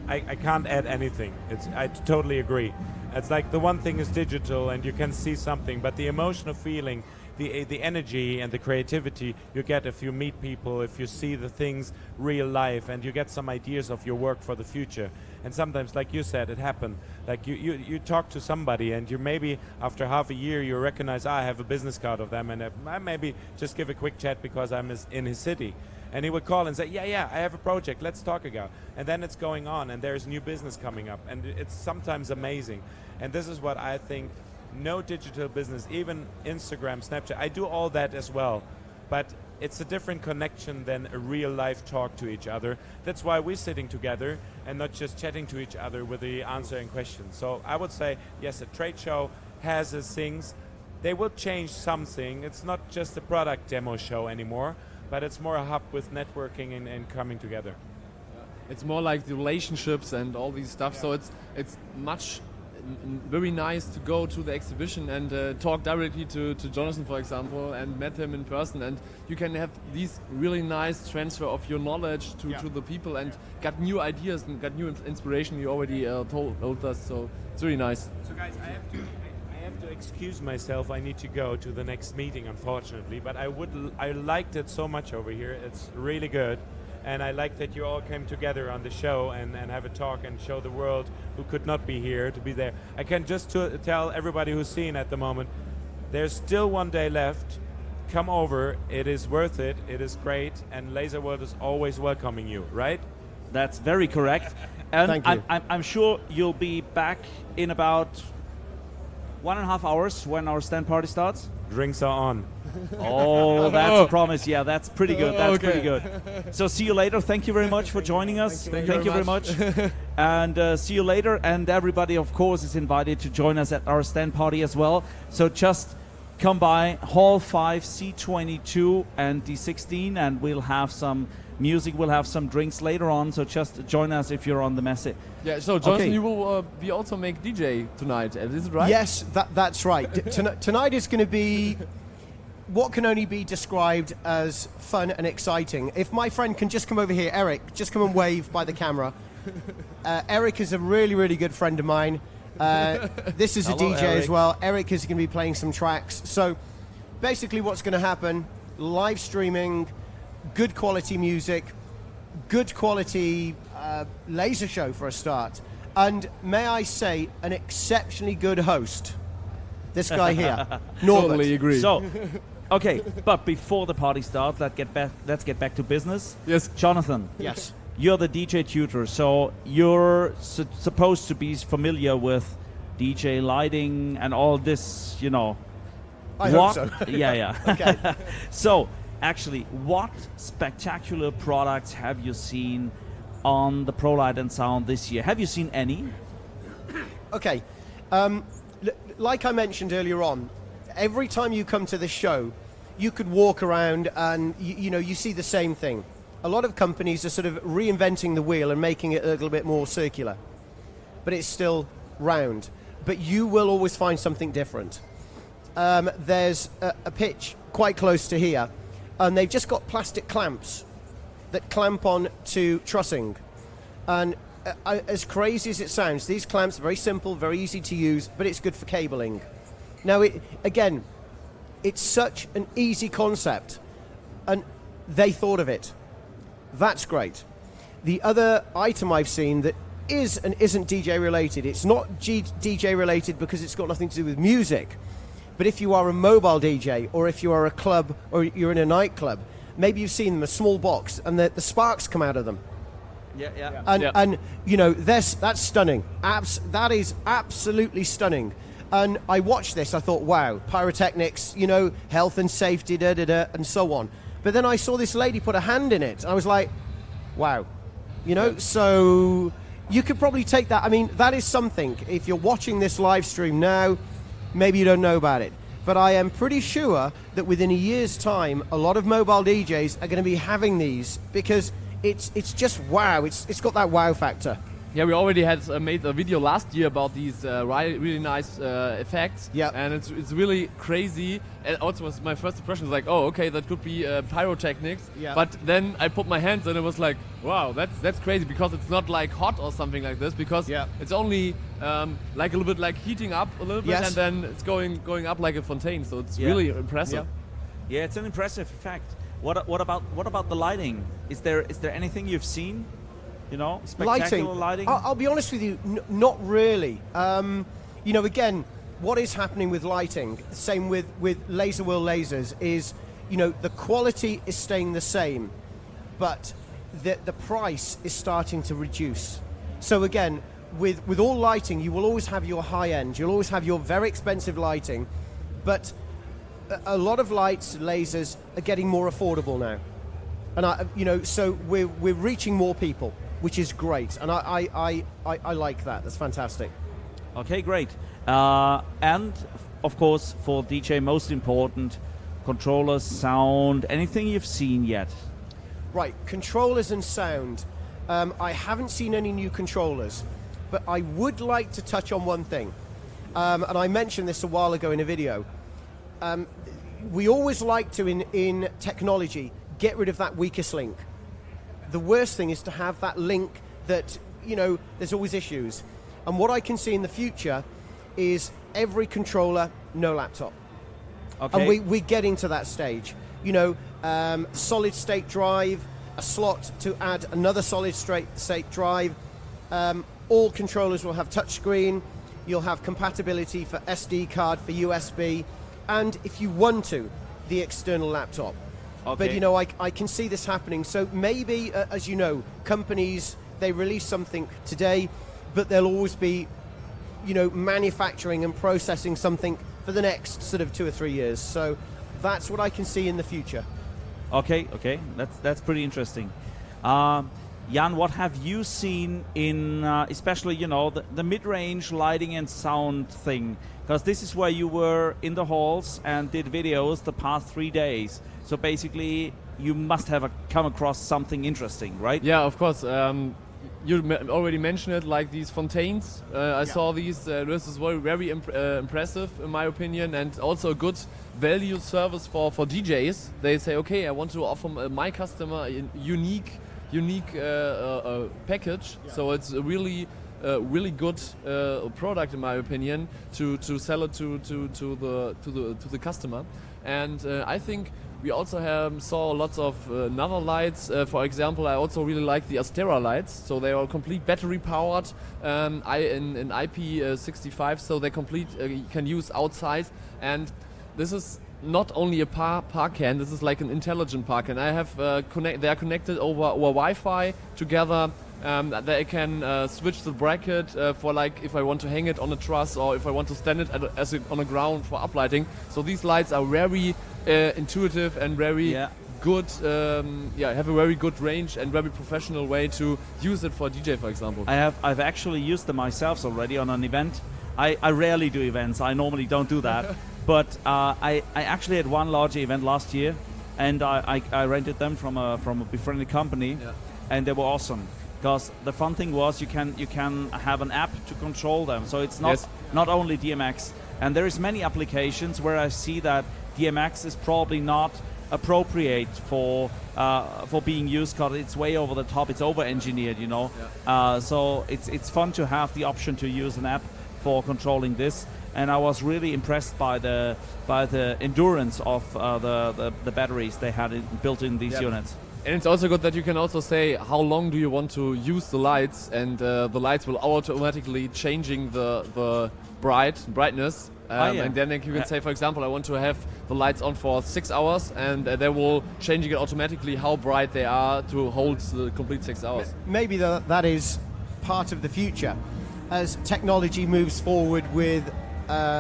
I can't add anything. I totally agree. It's like the one thing is digital and you can see something, but the emotional feeling, the energy and the creativity you get if you meet people, if you see the things real life, and you get some ideas of your work for the future. And sometimes, like you said, it happened. Like you talk to somebody and you maybe after half a year you recognize, I have a business card of them, and I maybe just give a quick chat because I'm in his city. And he would call and say, yeah, I have a project, let's talk about. And then it's going on and there's new business coming up. And it's sometimes amazing. And this is what I think, no digital business, even Instagram, Snapchat, I do all that as well. But it's a different connection than a real life talk to each other. That's why we're sitting together and not just chatting to each other with the answering questions. So I would say, yes, a trade show has its things. They will change something. It's not just a product demo show anymore, but it's more a hub with networking and coming together. it's more like the relationships and all these stuff. So it's much very nice to go to the exhibition and talk directly to Johnathan, for example, and met him in person, and you can have these really nice transfer of your knowledge to the people and got new ideas and got new inspiration. You already told us, so it's really nice. So guys, I have to excuse myself. I need to go to the next meeting, unfortunately, but I liked it so much over here. It's really good. And I like that you all came together on the show and have a talk and show the world who could not be here to be there. I can just tell everybody who's seeing at the moment, there's still one day left. Come over. It is worth it. It is great. And Laser World is always welcoming you, right? That's very correct. And Thank you. I'm sure you'll be back in about 1.5 hours when our stand party starts. Drinks are on. Oh, that's a promise. Yeah, that's pretty good. That's Okay. pretty good. So see you later. Thank you very much for joining us. Thank you very very much. And see you later. And everybody, of course, is invited to join us at our stand party as well. So just come by Hall 5, C22 and D16, and we'll have some music. We'll have some drinks later on. So just join us if you're on the Messe. Yeah, so Jonathan, Okay. you will be also make DJ tonight, is it right? Yes, that's right. Tonight is going to be what can only be described as fun and exciting. If my friend can just come over here, Eric, just come and wave by the camera. Eric is a really, really good friend of mine. This is a Hello, DJ Eric. as well. Eric is going to be playing some tracks. So basically what's going to happen, live streaming, good quality music, good quality laser show for a start. And may I say, an exceptionally good host. This guy here. Norbert. Totally agree. So, okay, but before the party starts, let's get back to business. Yes. Jonathan, Yes. you're the DJ tutor, so you're supposed to be familiar with DJ lighting and all this, you know. I hope so. Yeah. Okay. So, actually, what spectacular products have you seen on the Prolight+Sound this year? Have you seen any? Okay. Like I mentioned earlier on, every time you come to this show, you could walk around and you see the same thing. A lot of companies are sort of reinventing the wheel and making it a little bit more circular, but it's still round. But you will always find something different. There's a pitch quite close to here, and they've just got plastic clamps that clamp on to trussing. And as crazy as it sounds, these clamps are very simple, very easy to use, but it's good for cabling. Now, it's such an easy concept, and they thought of it. That's great. The other item I've seen that is and isn't DJ related, it's not DJ related because it's got nothing to do with music, but if you are a mobile DJ or if you are a club or you're in a nightclub, maybe you've seen them, a small box, and the sparks come out of them. Yeah. And that's stunning. That is absolutely stunning. And I watched this, I thought, wow, pyrotechnics, health and safety, and so on. But then I saw this lady put a hand in it, and I was like, wow. So you could probably take that. I mean, that is something. If you're watching this live stream now, maybe you don't know about it. But I am pretty sure that within a year's time, a lot of mobile DJs are going to be having these because it's just wow. It's got that wow factor. Yeah, we already had made a video last year about these really nice effects. Yeah. And it's really crazy. And also, was my first impression was like, oh, okay, that could be pyrotechnics. Yeah. But then I put my hands and it was like, wow, that's crazy because it's not like hot or something like this because it's only like a little bit like heating up a little bit Yes. and then it's going up like a fontaine. So it's really impressive. Yeah, it's an impressive effect. What about the lighting? Is there anything you've seen? Spectacular lighting? I'll be honest with you, not really. Again, what is happening with lighting, same with Laser World lasers, is, the quality is staying the same, but the price is starting to reduce. So again, with all lighting, you will always have your high end, you'll always have your very expensive lighting, but a lot of lights, lasers, are getting more affordable now. And so we're reaching more people, which is great, and I like that. That's fantastic. Okay, great. And of course, for DJ, most important, controllers, sound, anything you've seen yet? Right, controllers and sound. I haven't seen any new controllers, but I would like to touch on one thing, and I mentioned this a while ago in a video. We always like to, in technology, get rid of that weakest link. The worst thing is to have that link that, there's always issues. And what I can see in the future is every controller, no laptop. Okay. And we're getting to that stage. Solid state drive, a slot to add another solid state drive. All controllers will have touchscreen. You'll have compatibility for SD card, for USB, and if you want to, the external laptop. Okay. But I can see this happening. So maybe, as you know, companies, they release something today, but they'll always be, manufacturing and processing something for the next sort of 2 or 3 years. So that's what I can see in the future. Okay. That's pretty interesting. Jan, what have you seen in, especially, the mid-range lighting and sound thing? Because this is where you were in the halls and did videos the past 3 days. So basically, you must have come across something interesting, right? Yeah, of course. You already mentioned it, like these fontaines. I saw these. This is very impressive, in my opinion, and also a good value service for DJs. They say, okay, I want to offer my customer a unique package. Yeah. So it's a really good product, in my opinion, to sell it to the customer. And I think we also saw lots of another lights. For example, I also really like the Astera lights. So they are complete battery powered in IP65, so they you can use outside. And this is not only a parcan, this is like an intelligent parcan. I have they are connected over Wi-Fi together. They can switch the bracket for like if I want to hang it on a truss or if I want to stand it on the ground for uplighting. So these lights are very intuitive and very good. Have a very good range and very professional way to use it for a DJ, for example. I've actually used them myself already on an event. I rarely do events. I normally don't do that. But I actually had one large event last year, and I rented them from a befriended company, and they were awesome. Because the fun thing was you can have an app to control them, so it's not only DMX. And there is many applications where I see that DMX is probably not appropriate for being used because it's way over the top. It's over-engineered, you know. So it's fun to have the option to use an app for controlling this. And I was really impressed by the endurance of the batteries they had built in these units. And it's also good that you can also say how long do you want to use the lights, and the lights will automatically changing the brightness. And then you can say, for example, I want to have the lights on for 6 hours, and they will changing it automatically how bright they are to hold the complete 6 hours. Maybe that is part of the future as technology moves forward with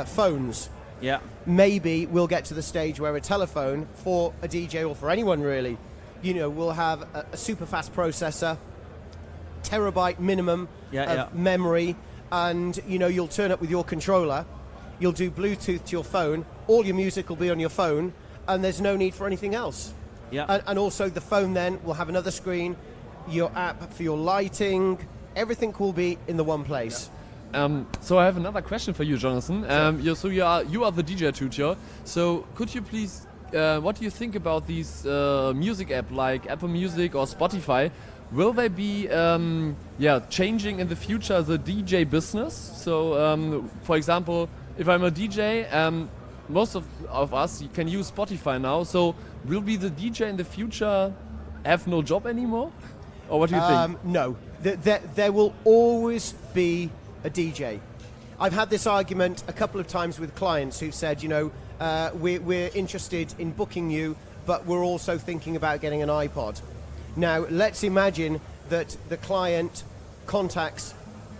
phones. Yeah. Maybe we'll get to the stage where a telephone for a DJ or for anyone really, will have a super fast processor, terabyte minimum of memory, and you'll turn up with your controller, you'll do Bluetooth to your phone, all your music will be on your phone, and there's no need for anything else. Yeah. And also the phone then will have another screen, your app for your lighting, everything will be in the one place. So I have another question for you, Johnathan. So you are the DJ tutor. So could you please, what do you think about these music app like Apple Music or Spotify? Will they be changing in the future the DJ business? So for example, if I'm a DJ, most of us can use Spotify now. So will be the DJ in the future have no job anymore? Or what do you think? No, there will always be a DJ. I've had this argument a couple of times with clients who've said, we're interested in booking you, but we're also thinking about getting an iPod. Now, let's imagine that the client contacts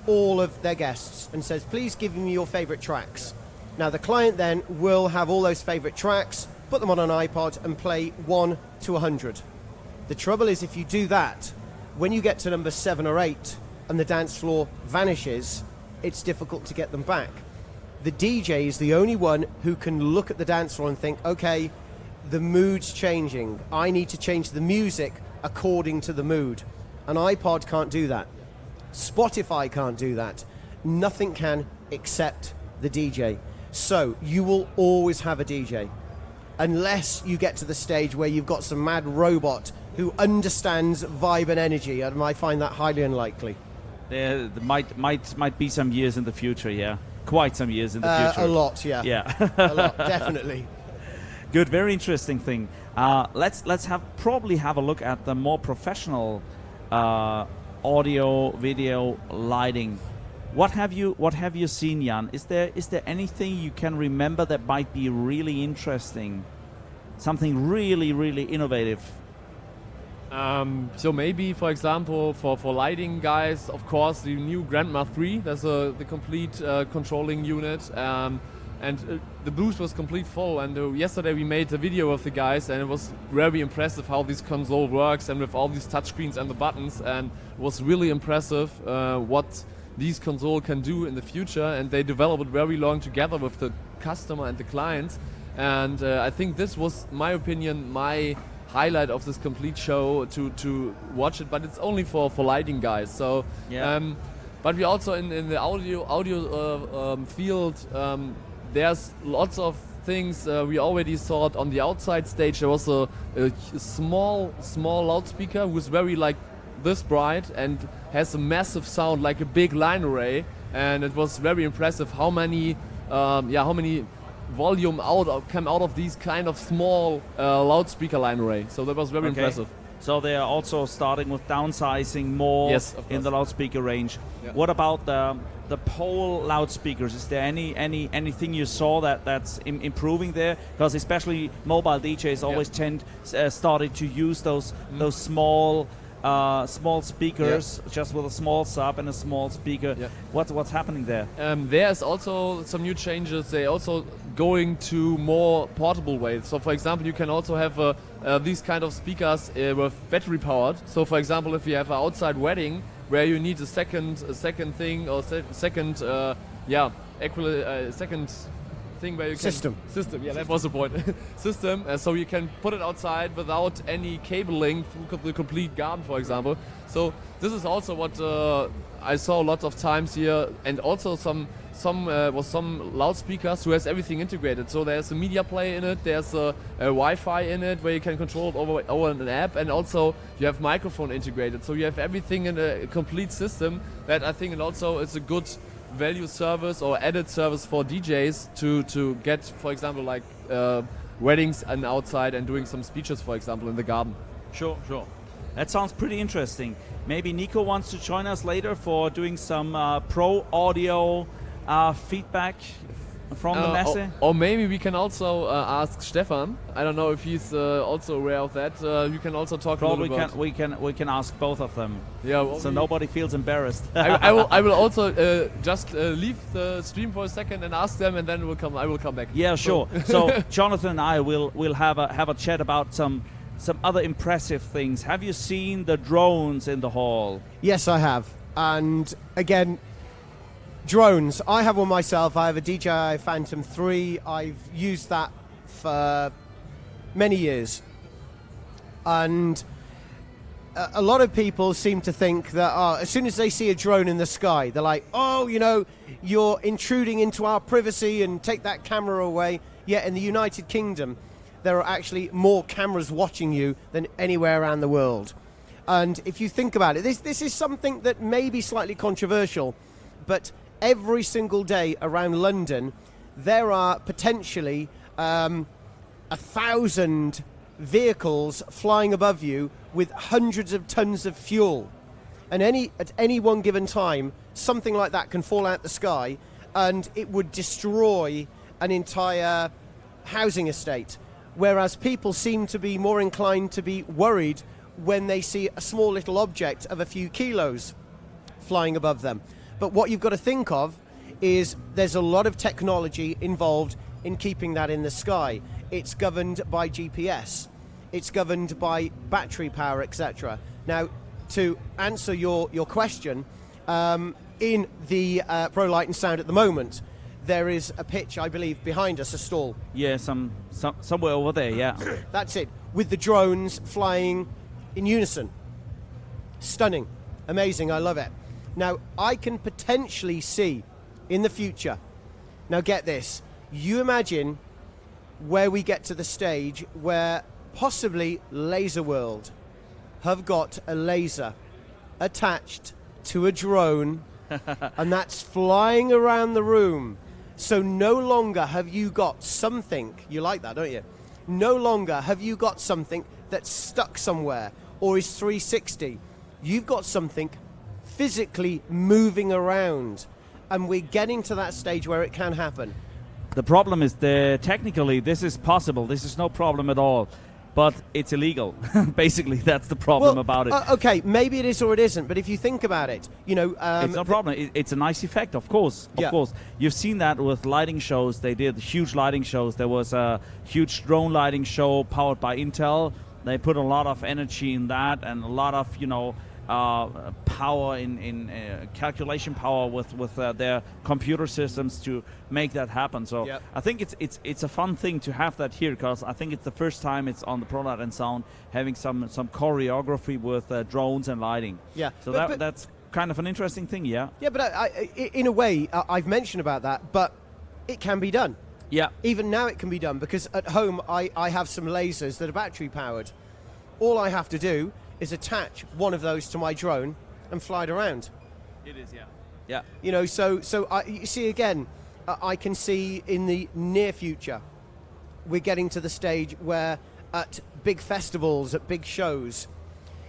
all of their guests and says, please give me your favorite tracks. Now, the client then will have all those favorite tracks, put them on an iPod and play 1 to 100. The trouble is, if you do that, when you get to number 7 or 8 and the dance floor vanishes, it's difficult to get them back. The DJ is the only one who can look at the dance floor and think, okay, the mood's changing. I need to change the music according to the mood. An iPod can't do that. Spotify can't do that. Nothing can except the DJ. So you will always have a DJ. Unless you get to the stage where you've got some mad robot who understands vibe and energy, and I find that highly unlikely. There might be some years in the future, yeah. Quite some years in the future. A lot, yeah. Yeah. A lot, definitely. Good, very interesting thing. Let's probably have a look at the more professional audio, video, lighting. What have you seen, Jan? Is there anything you can remember that might be really interesting? Something really, really innovative? So maybe, for example, for lighting guys, of course, the new Grandma 3, that's the complete controlling unit. And the booth was complete full, and yesterday we made a video of the guys, and it was very impressive how this console works and with all these touchscreens and the buttons, and it was really impressive what these console can do in the future, and they developed it very long together with the customer and the clients, and I think this was, my opinion, my highlight of this complete show to watch it, but it's only for lighting guys. So, but we also in the audio field. There's lots of things we already saw it on the outside stage. There was a small loudspeaker who's very like this bright and has a massive sound like a big line array, and it was very impressive how many volume come out of these kind of small loudspeaker line array. So that was very impressive. So they are also starting with downsizing more Yes, of in the loudspeaker range. Yeah. What about the pole loudspeakers? Is there anything you saw that's improving there? Because especially mobile DJs always started to use those small speakers just with a small sub and a small speaker. Yeah. What's happening there? There's also some new changes. They also going to more portable ways. So for example, you can also have these kind of speakers with battery powered. So for example, if you have an outside wedding where you need a second thing or second thing where you System. Yeah, that was the point. System, so you can put it outside without any cabling through the complete garden, for example. So this is also what I saw lots of times here, and also some loudspeakers who has everything integrated. So there's a media player in it, there's a Wi-Fi in it where you can control it over an app, and also you have microphone integrated. So you have everything in a complete system that I think, and also it's a good value service or added service for DJs to get, for example, like weddings and outside and doing some speeches, for example, in the garden. Sure. That sounds pretty interesting. Maybe Nico wants to join us later for doing some pro audio feedback from the Messe. Or maybe we can also ask Stefan. I don't know if he's also aware of that. You can also talk Probably a little bit. we can ask both of them. Yeah, well, so nobody feels embarrassed. I will also just leave the stream for a second and ask them, and then I will come back. Yeah, sure. So Johnathan and I will have a chat about some other impressive things. Have you seen the drones in the hall? Yes, I have. And again, drones. I have one myself. I have a DJI Phantom 3. I've used that for many years. And a lot of people seem to think that as soon as they see a drone in the sky, they're like, oh, you're intruding into our privacy and take that camera away. Yet in the United Kingdom, there are actually more cameras watching you than anywhere around the world. And if you think about it, this is something that may be slightly controversial, but every single day around London, there are potentially 1,000 vehicles flying above you with hundreds of tons of fuel. And at any one given time, something like that can fall out the sky and it would destroy an entire housing estate. Whereas people seem to be more inclined to be worried when they see a small little object of a few kilos flying above them. But what you've got to think of is there's a lot of technology involved in keeping that in the sky. It's governed by GPS. It's governed by battery power, etc. Now, to answer your question, in the Prolight+Sound at the moment, there is a pitch, I believe, behind us, a stall. Yeah, somewhere over there, yeah. That's it, with the drones flying in unison. Stunning, amazing, I love it. Now, I can potentially see in the future, now get this, you imagine where we get to the stage where possibly Laser World have got a laser attached to a drone and that's flying around the room. So no longer have you got something, you like that, don't you? No longer have you got something that's stuck somewhere or is 360. You've got something physically moving around, and we're getting to that stage where it can happen. The problem is technically this is possible. This is no problem at all, but it's illegal. Basically, that's the problem about it. Okay, maybe it is or it isn't, but if you think about it, it's no problem. It's a nice effect, of course. Of course, you've seen that with lighting shows. They did huge lighting shows. There was a huge drone lighting show powered by Intel. They put a lot of energy in that and a lot of power in calculation power with their computer systems to make that happen. So I think it's a fun thing to have that here, because I think it's the first time it's on the Prolight+Sound having some choreography with drones and lighting. Yeah. So that's kind of an interesting thing. Yeah. Yeah, but in a way, I've mentioned about that, but it can be done. Yeah. Even now it can be done, because at home I have some lasers that are battery powered. All I have to do is attach one of those to my drone and fly it around. It is, yeah. You know, so you see again, I can see in the near future we're getting to the stage where at big festivals, at big shows,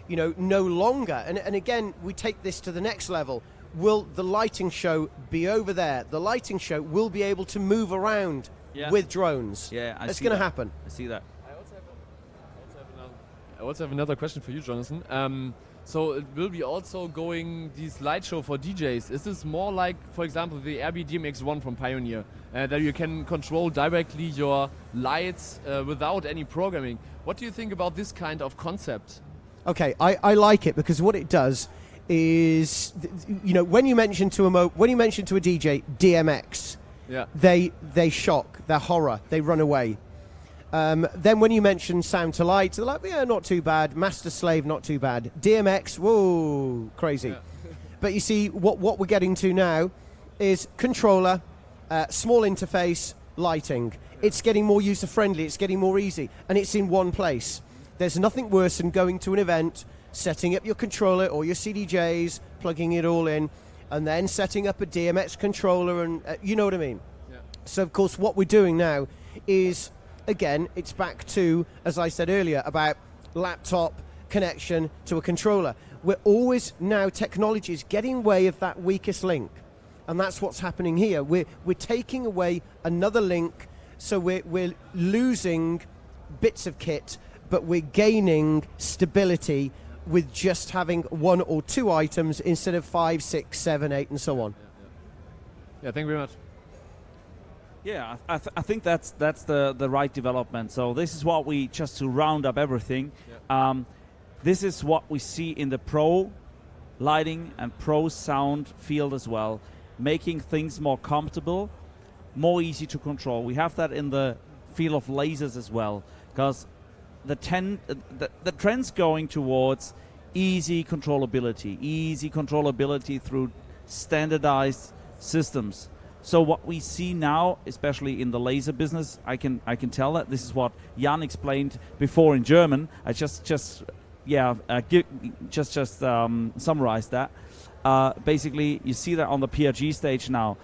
you know, no longer, and again, we take this to the next level, will the lighting show be over there? The lighting show will be able to move around with drones. Yeah, it's going to happen. I see that. I also have another question for you, Johnathan. So it will be also going this light show for DJs. Is this more like, for example, the RB DMX1 from Pioneer, that you can control directly your lights without any programming? What do you think about this kind of concept? Okay, I like it because what it does is, you know, when you mention to a DJ DMX, they shock, they're horror, they run away. Then when you mention Sound to Light, they're like, yeah, not too bad. Master Slave, not too bad. DMX, whoa, crazy. Yeah. But you see, what we're getting to now is controller, small interface, lighting. Yeah. It's getting more user-friendly, it's getting more easy, and it's in one place. There's nothing worse than going to an event, setting up your controller or your CDJs, plugging it all in, and then setting up a DMX controller, and you know what I mean? Yeah. So, of course, what we're doing now is, again, it's back to, as I said earlier, about laptop connection to a controller. We're always now, technology is getting in the way of that weakest link. And that's what's happening here. We're taking away another link, so we're losing bits of kit, but we're gaining stability with just having one or two items instead of 5, 6, 7, 8, and so on. Yeah, thank you very much. Yeah, I think that's the right development. So this is what we, just to round up everything, this is what we see in the pro lighting and pro sound field as well, making things more comfortable, more easy to control. We have that in the field of lasers as well, because the trend's going towards easy controllability through standardized systems. So what we see now, especially in the laser business, I can tell that this is what Jan explained before in German. I just summarized that. Basically, you see that on the PRG stage now,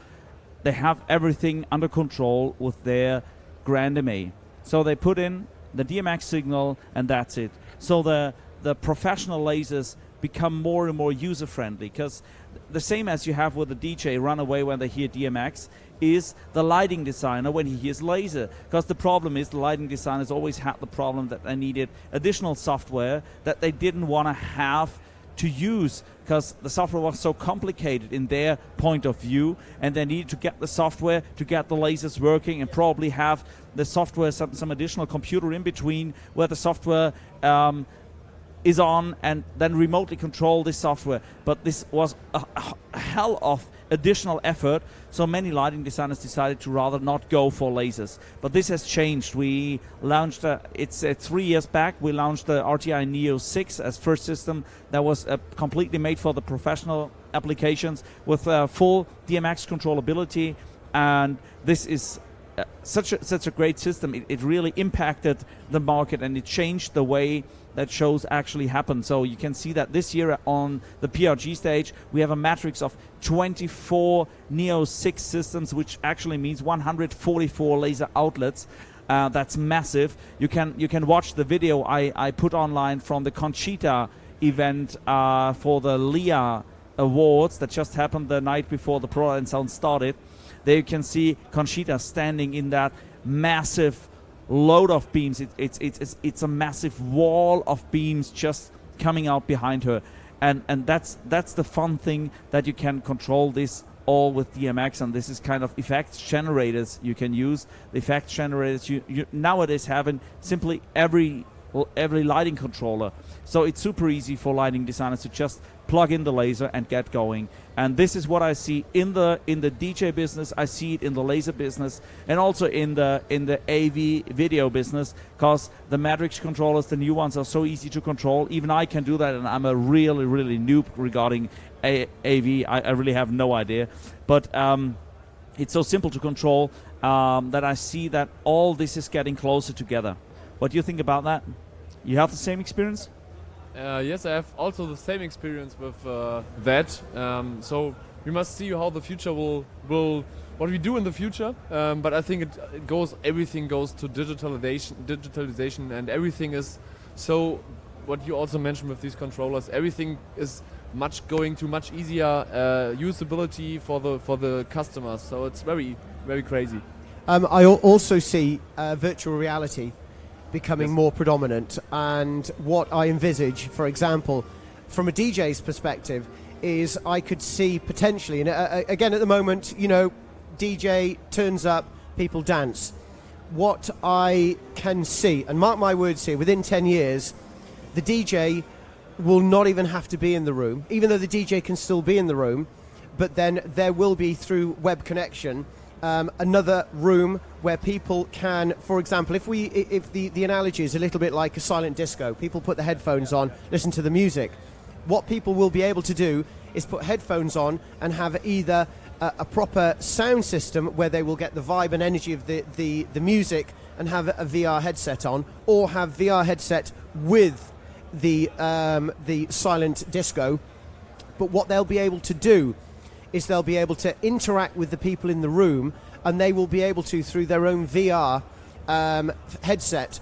they have everything under control with their Grand MA. So they put in the DMX signal, and that's it. So the professional lasers become more and more user-friendly, because the same as you have with the DJ run away when they hear DMX is the lighting designer when he hears laser. Because the problem is the lighting designers always had the problem that they needed additional software that they didn't want to have to use, because the software was so complicated in their point of view, and they needed to get the software to get the lasers working, and probably have the software, some additional computer in between where the software is on, and then remotely control this software. But this was a hell of additional effort, so many lighting designers decided to rather not go for lasers. But this has changed. We launched, it's 3 years back, we launched the RTI Neo 6 as first system that was completely made for the professional applications with full DMX controllability, and this is such a great system. It really impacted the market, and it changed the way that shows actually happen. So you can see that this year on the PRG stage we have a matrix of 24 Neo 6 systems, which actually means 144 laser outlets. That's massive. You can watch the video I put online from the Conchita event for the LIA Awards that just happened the night before the Prolight+Sound started. There you can see Conchita standing in that massive load of beams. It's a massive wall of beams just coming out behind her, and that's the fun thing, that you can control this all with DMX. And this is kind of effects generators you can use. The effects generators you nowadays have in simply every lighting controller. So it's super easy for lighting designers to just plug in the laser and get going. And this is what I see in the DJ business. I see it in the laser business, and also in the AV video business, because the matrix controllers, the new ones, are so easy to control. Even I can do that, and I'm a really noob regarding AV. I really have no idea, but it's so simple to control that I see that all this is getting closer together. What do you think about that? You have the same experience? Yes, I have also the same experience with that. So we must see how the future will what we do in the future, but I think everything goes to digitalization, and everything is so. What you also mentioned with these controllers, everything is going to much easier usability for the customers. So it's very, very crazy. I also see virtual reality becoming more predominant, and what I envisage, for example, from a DJ's perspective, is I could see potentially, and again at the moment, DJ turns up, people dance. What I can see, and mark my words here, within 10 years, the DJ will not even have to be in the room, even though the DJ can still be in the room, but then there will be, through web connection, another room where people can, for example, if the analogy is a little bit like a silent disco, people put the headphones on, listen to the music. What people will be able to do is put headphones on and have either a proper sound system where they will get the vibe and energy of the music and have a VR headset on, or have VR headset with the silent disco. But what they'll be able to do is they'll be able to interact with the people in the room, and they will be able to, through their own VR headset,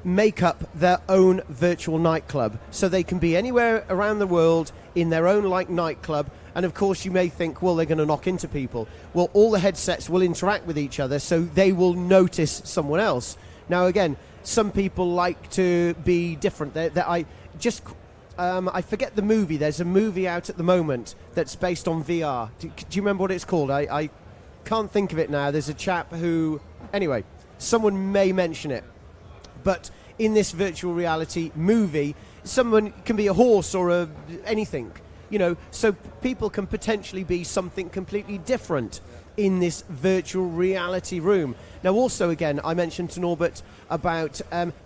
make up their own virtual nightclub. So they can be anywhere around the world in their own nightclub. And of course you may think, well, they're going to knock into people. Well, all the headsets will interact with each other, so they will notice someone else. Now again, some people like to be different. I forget the movie. There's a movie out at the moment that's based on VR. Do you remember what it's called? I can't think of it now. There's a chap who... Anyway, someone may mention it. But in this virtual reality movie, someone can be a horse or anything. So people can potentially be something completely different in this virtual reality room. Now also, again, I mentioned to Norbert about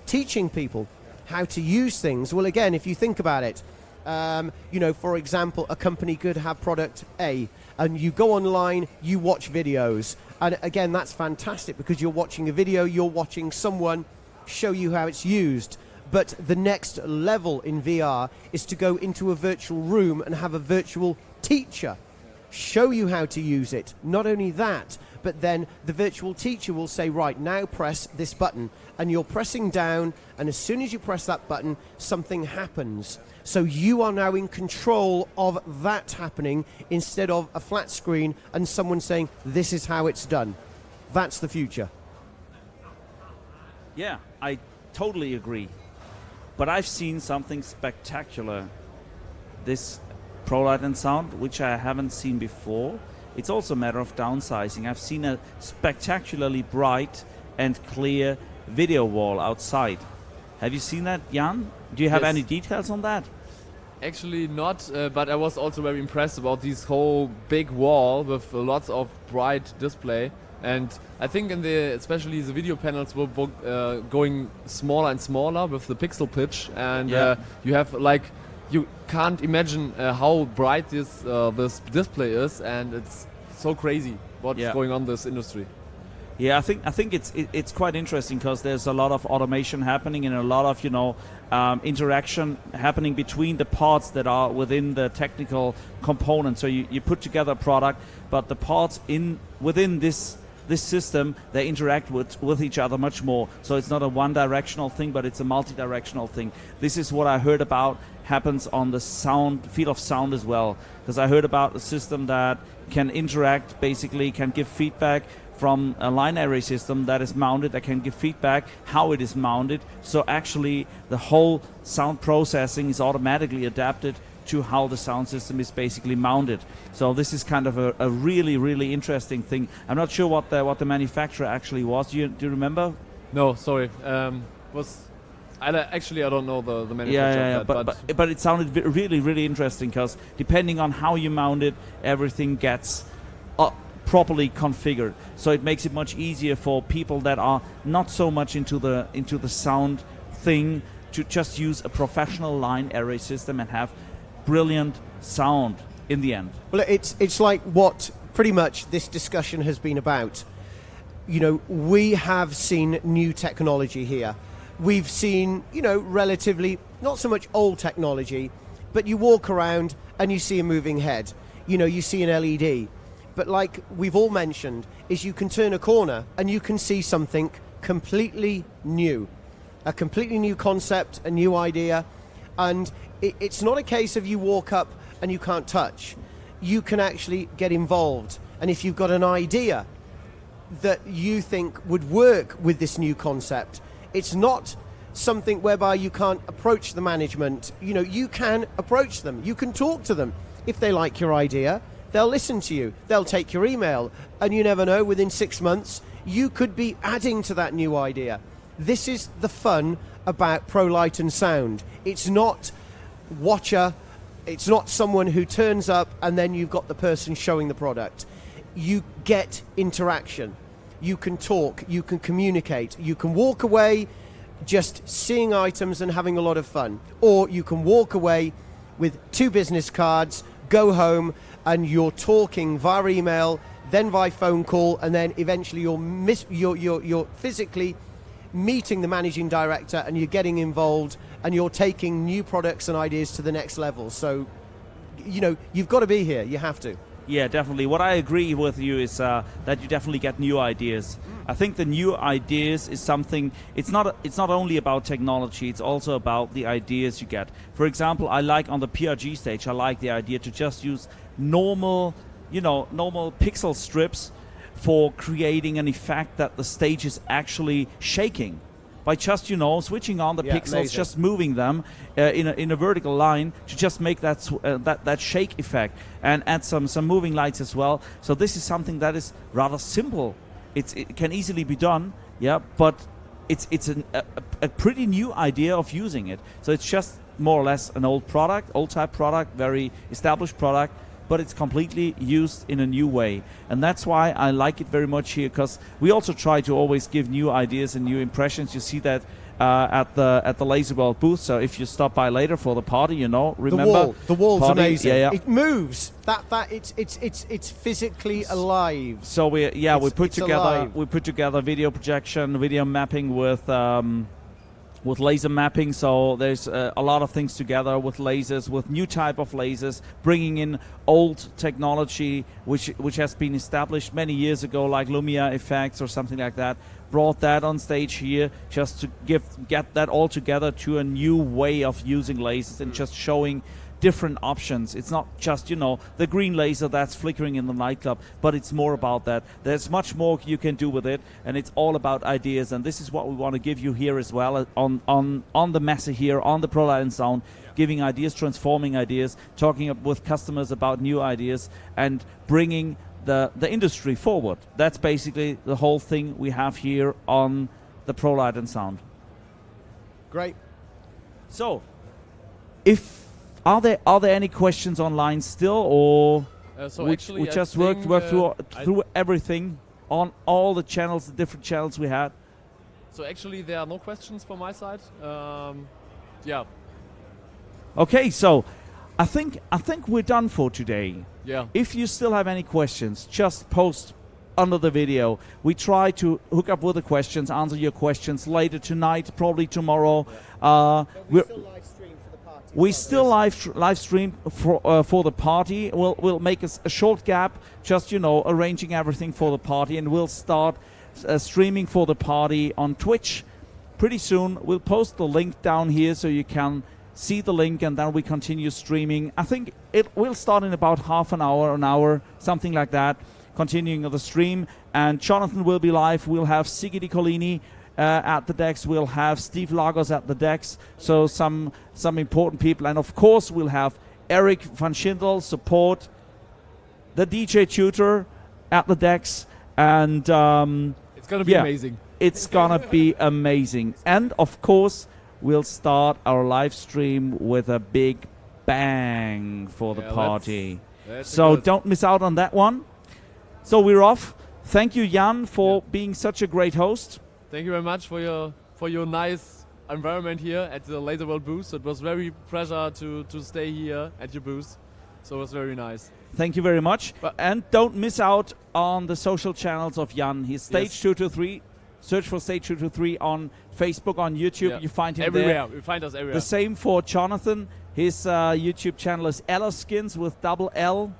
teaching people how to use things. Well, again, if you think about it, for example, a company could have product A, and you go online, you watch videos. And again, that's fantastic because you're watching a video, you're watching someone show you how it's used. But the next level in VR is to go into a virtual room and have a virtual teacher show you how to use it. Not only that, but then the virtual teacher will say, right, now press this button. And you're pressing down, and as soon as you press that button, something happens. So you are now in control of that happening instead of a flat screen and someone saying, this is how it's done. That's the future. Yeah, I totally agree. But I've seen something spectacular. This Prolight+Sound, which I haven't seen before. It's also a matter of downsizing. I've seen a spectacularly bright and clear video wall outside. Have you seen that, Jan? Do you have any details on that? Actually not, but I was also very impressed about this whole big wall with lots of bright display. And I think especially the video panels were going smaller and smaller with the pixel pitch. And you have you can't imagine how bright this display is, and it's so crazy what's going on in this industry. Yeah, I think it's quite interesting because there's a lot of automation happening and a lot of interaction happening between the parts that are within the technical component. So you put together a product, but the parts within this system, they interact with each other much more. So it's not a one-directional thing, but it's a multi-directional thing. This is what I heard about happens on the field of sound as well. Because I heard about a system that can interact, basically can give feedback from a line array system that is mounted, that can give feedback how it is mounted. So actually the whole sound processing is automatically adapted to how the sound system is basically mounted. So this is kind of a really, really interesting thing. I'm not sure what the manufacturer actually was. Do you remember? No, sorry. I don't know the manufacturer of that. But it sounded really, really interesting because depending on how you mount it, everything gets properly configured. So it makes it much easier for people that are not so much into the sound thing to just use a professional line array system and have brilliant sound in the end. Well, it's like what pretty much this discussion has been about. We have seen new technology here. We've seen, relatively not so much old technology, but you walk around and you see a moving head. You see an LED. but like we've all mentioned, is you can turn a corner and you can see something completely new, a completely new concept, a new idea, and it's not a case of you walk up and you can't touch. You can actually get involved, and if you've got an idea that you think would work with this new concept, it's not something whereby you can't approach the management. You know, you can approach them, you can talk to them. If they like your idea, they'll listen to you, they'll take your email, and you never know, within 6 months you could be adding to that new idea. This is the fun about Prolight+Sound. It's not watcher, it's not someone who turns up and then you've got the person showing the product. You get interaction, you can talk, you can communicate, you can walk away just seeing items and having a lot of fun, or you can walk away with 2 business cards, go home, and you're talking via email, then via phone call, and then eventually you're physically meeting the managing director, and you're getting involved, and you're taking new products and ideas to the next level. So, you know, you've got to be here. You have to. Yeah, definitely. What I agree with you is that you definitely get new ideas. I think the new ideas is something. It's not only about technology. It's also about the ideas you get. For example, I like on the PRG stage, I like the idea to just use normal pixel strips for creating an effect that the stage is actually shaking. By just, switching on the pixels, laser. just moving them in a vertical line to just make that shake effect, and add some moving lights as well. So this is something that is rather simple. It can easily be done, but it's a pretty new idea of using it. So it's just more or less an old type product, very established product, but it's completely used in a new way. And that's why I like it very much here, because we also try to always give new ideas and new impressions. You see that at the Laser World booth. So if you stop by later for the party, remember the wall's party, amazing. Yeah. It moves. It's physically alive. So we put together video projection, video mapping with laser mapping. So there's a lot of things together with lasers, with new type of lasers, bringing in old technology which has been established many years ago, like Lumia effects or something like that. Brought that on stage here just to get that all together to a new way of using lasers and just showing different options. It's not just, the green laser that's flickering in the nightclub, but it's more about that. There's much more you can do with it, and it's all about ideas, and this is what we want to give you here as well on the Messe here, on the Prolight+Sound, giving ideas, transforming ideas, talking with customers about new ideas, and bringing the industry forward. That's basically the whole thing we have here on the Prolight+Sound. Great. So, Are there any questions online still, or we just worked through everything on all the channels, the different channels we had? So actually, there are no questions from my side. Okay, so I think we're done for today. Yeah. If you still have any questions, just post under the video. We try to hook up with the questions, answer your questions later tonight, probably tomorrow. We still live stream for the party. We'll make a short gap, just arranging everything for the party, and we'll start streaming for the party on Twitch pretty soon. We'll post the link down here so you can see the link, and then we continue streaming. I think it will start in about half an hour, something like that, continuing the stream. And Johnathan will be live. We'll have Sigi Di Collini at the decks. We'll have Steve Lagos at the decks, so some important people. And of course we'll have Eric van Schindel support the DJ Tutor at the decks, and it's gonna be amazing. It's gonna be amazing. And of course we'll start our live stream with a big bang for the party. So don't miss out on that one. So we're off. Thank you, Jan, for being such a great host. Thank you very much for your nice environment here at the Laser World booth. It was very pleasure to stay here at your booth. So it was very nice. Thank you very much. And don't miss out on the social channels of Jan. He's Stage 223. Search for Stage 223 on Facebook, on YouTube. Yeah. You find him everywhere. there. You find us everywhere. The same for Johnathan. His YouTube channel is Ella Skins with double L.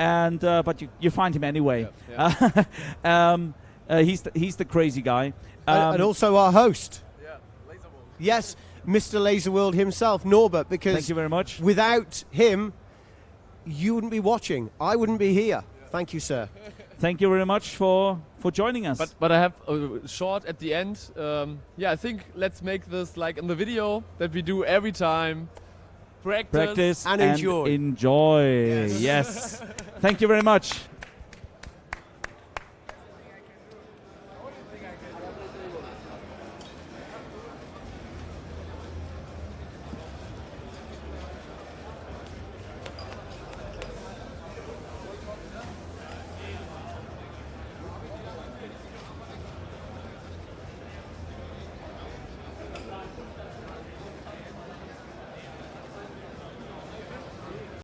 and but you find him anyway. He's the crazy guy. And also our host. Yes, Mr. Laserworld himself, Norbert, because thank you very much. Without him, you wouldn't be watching. I wouldn't be here. Thank you, sir. Thank you very much for joining us. But I have a short at the end. I think let's make this like in the video that we do every time. Practice and enjoy. Yes. Thank you very much.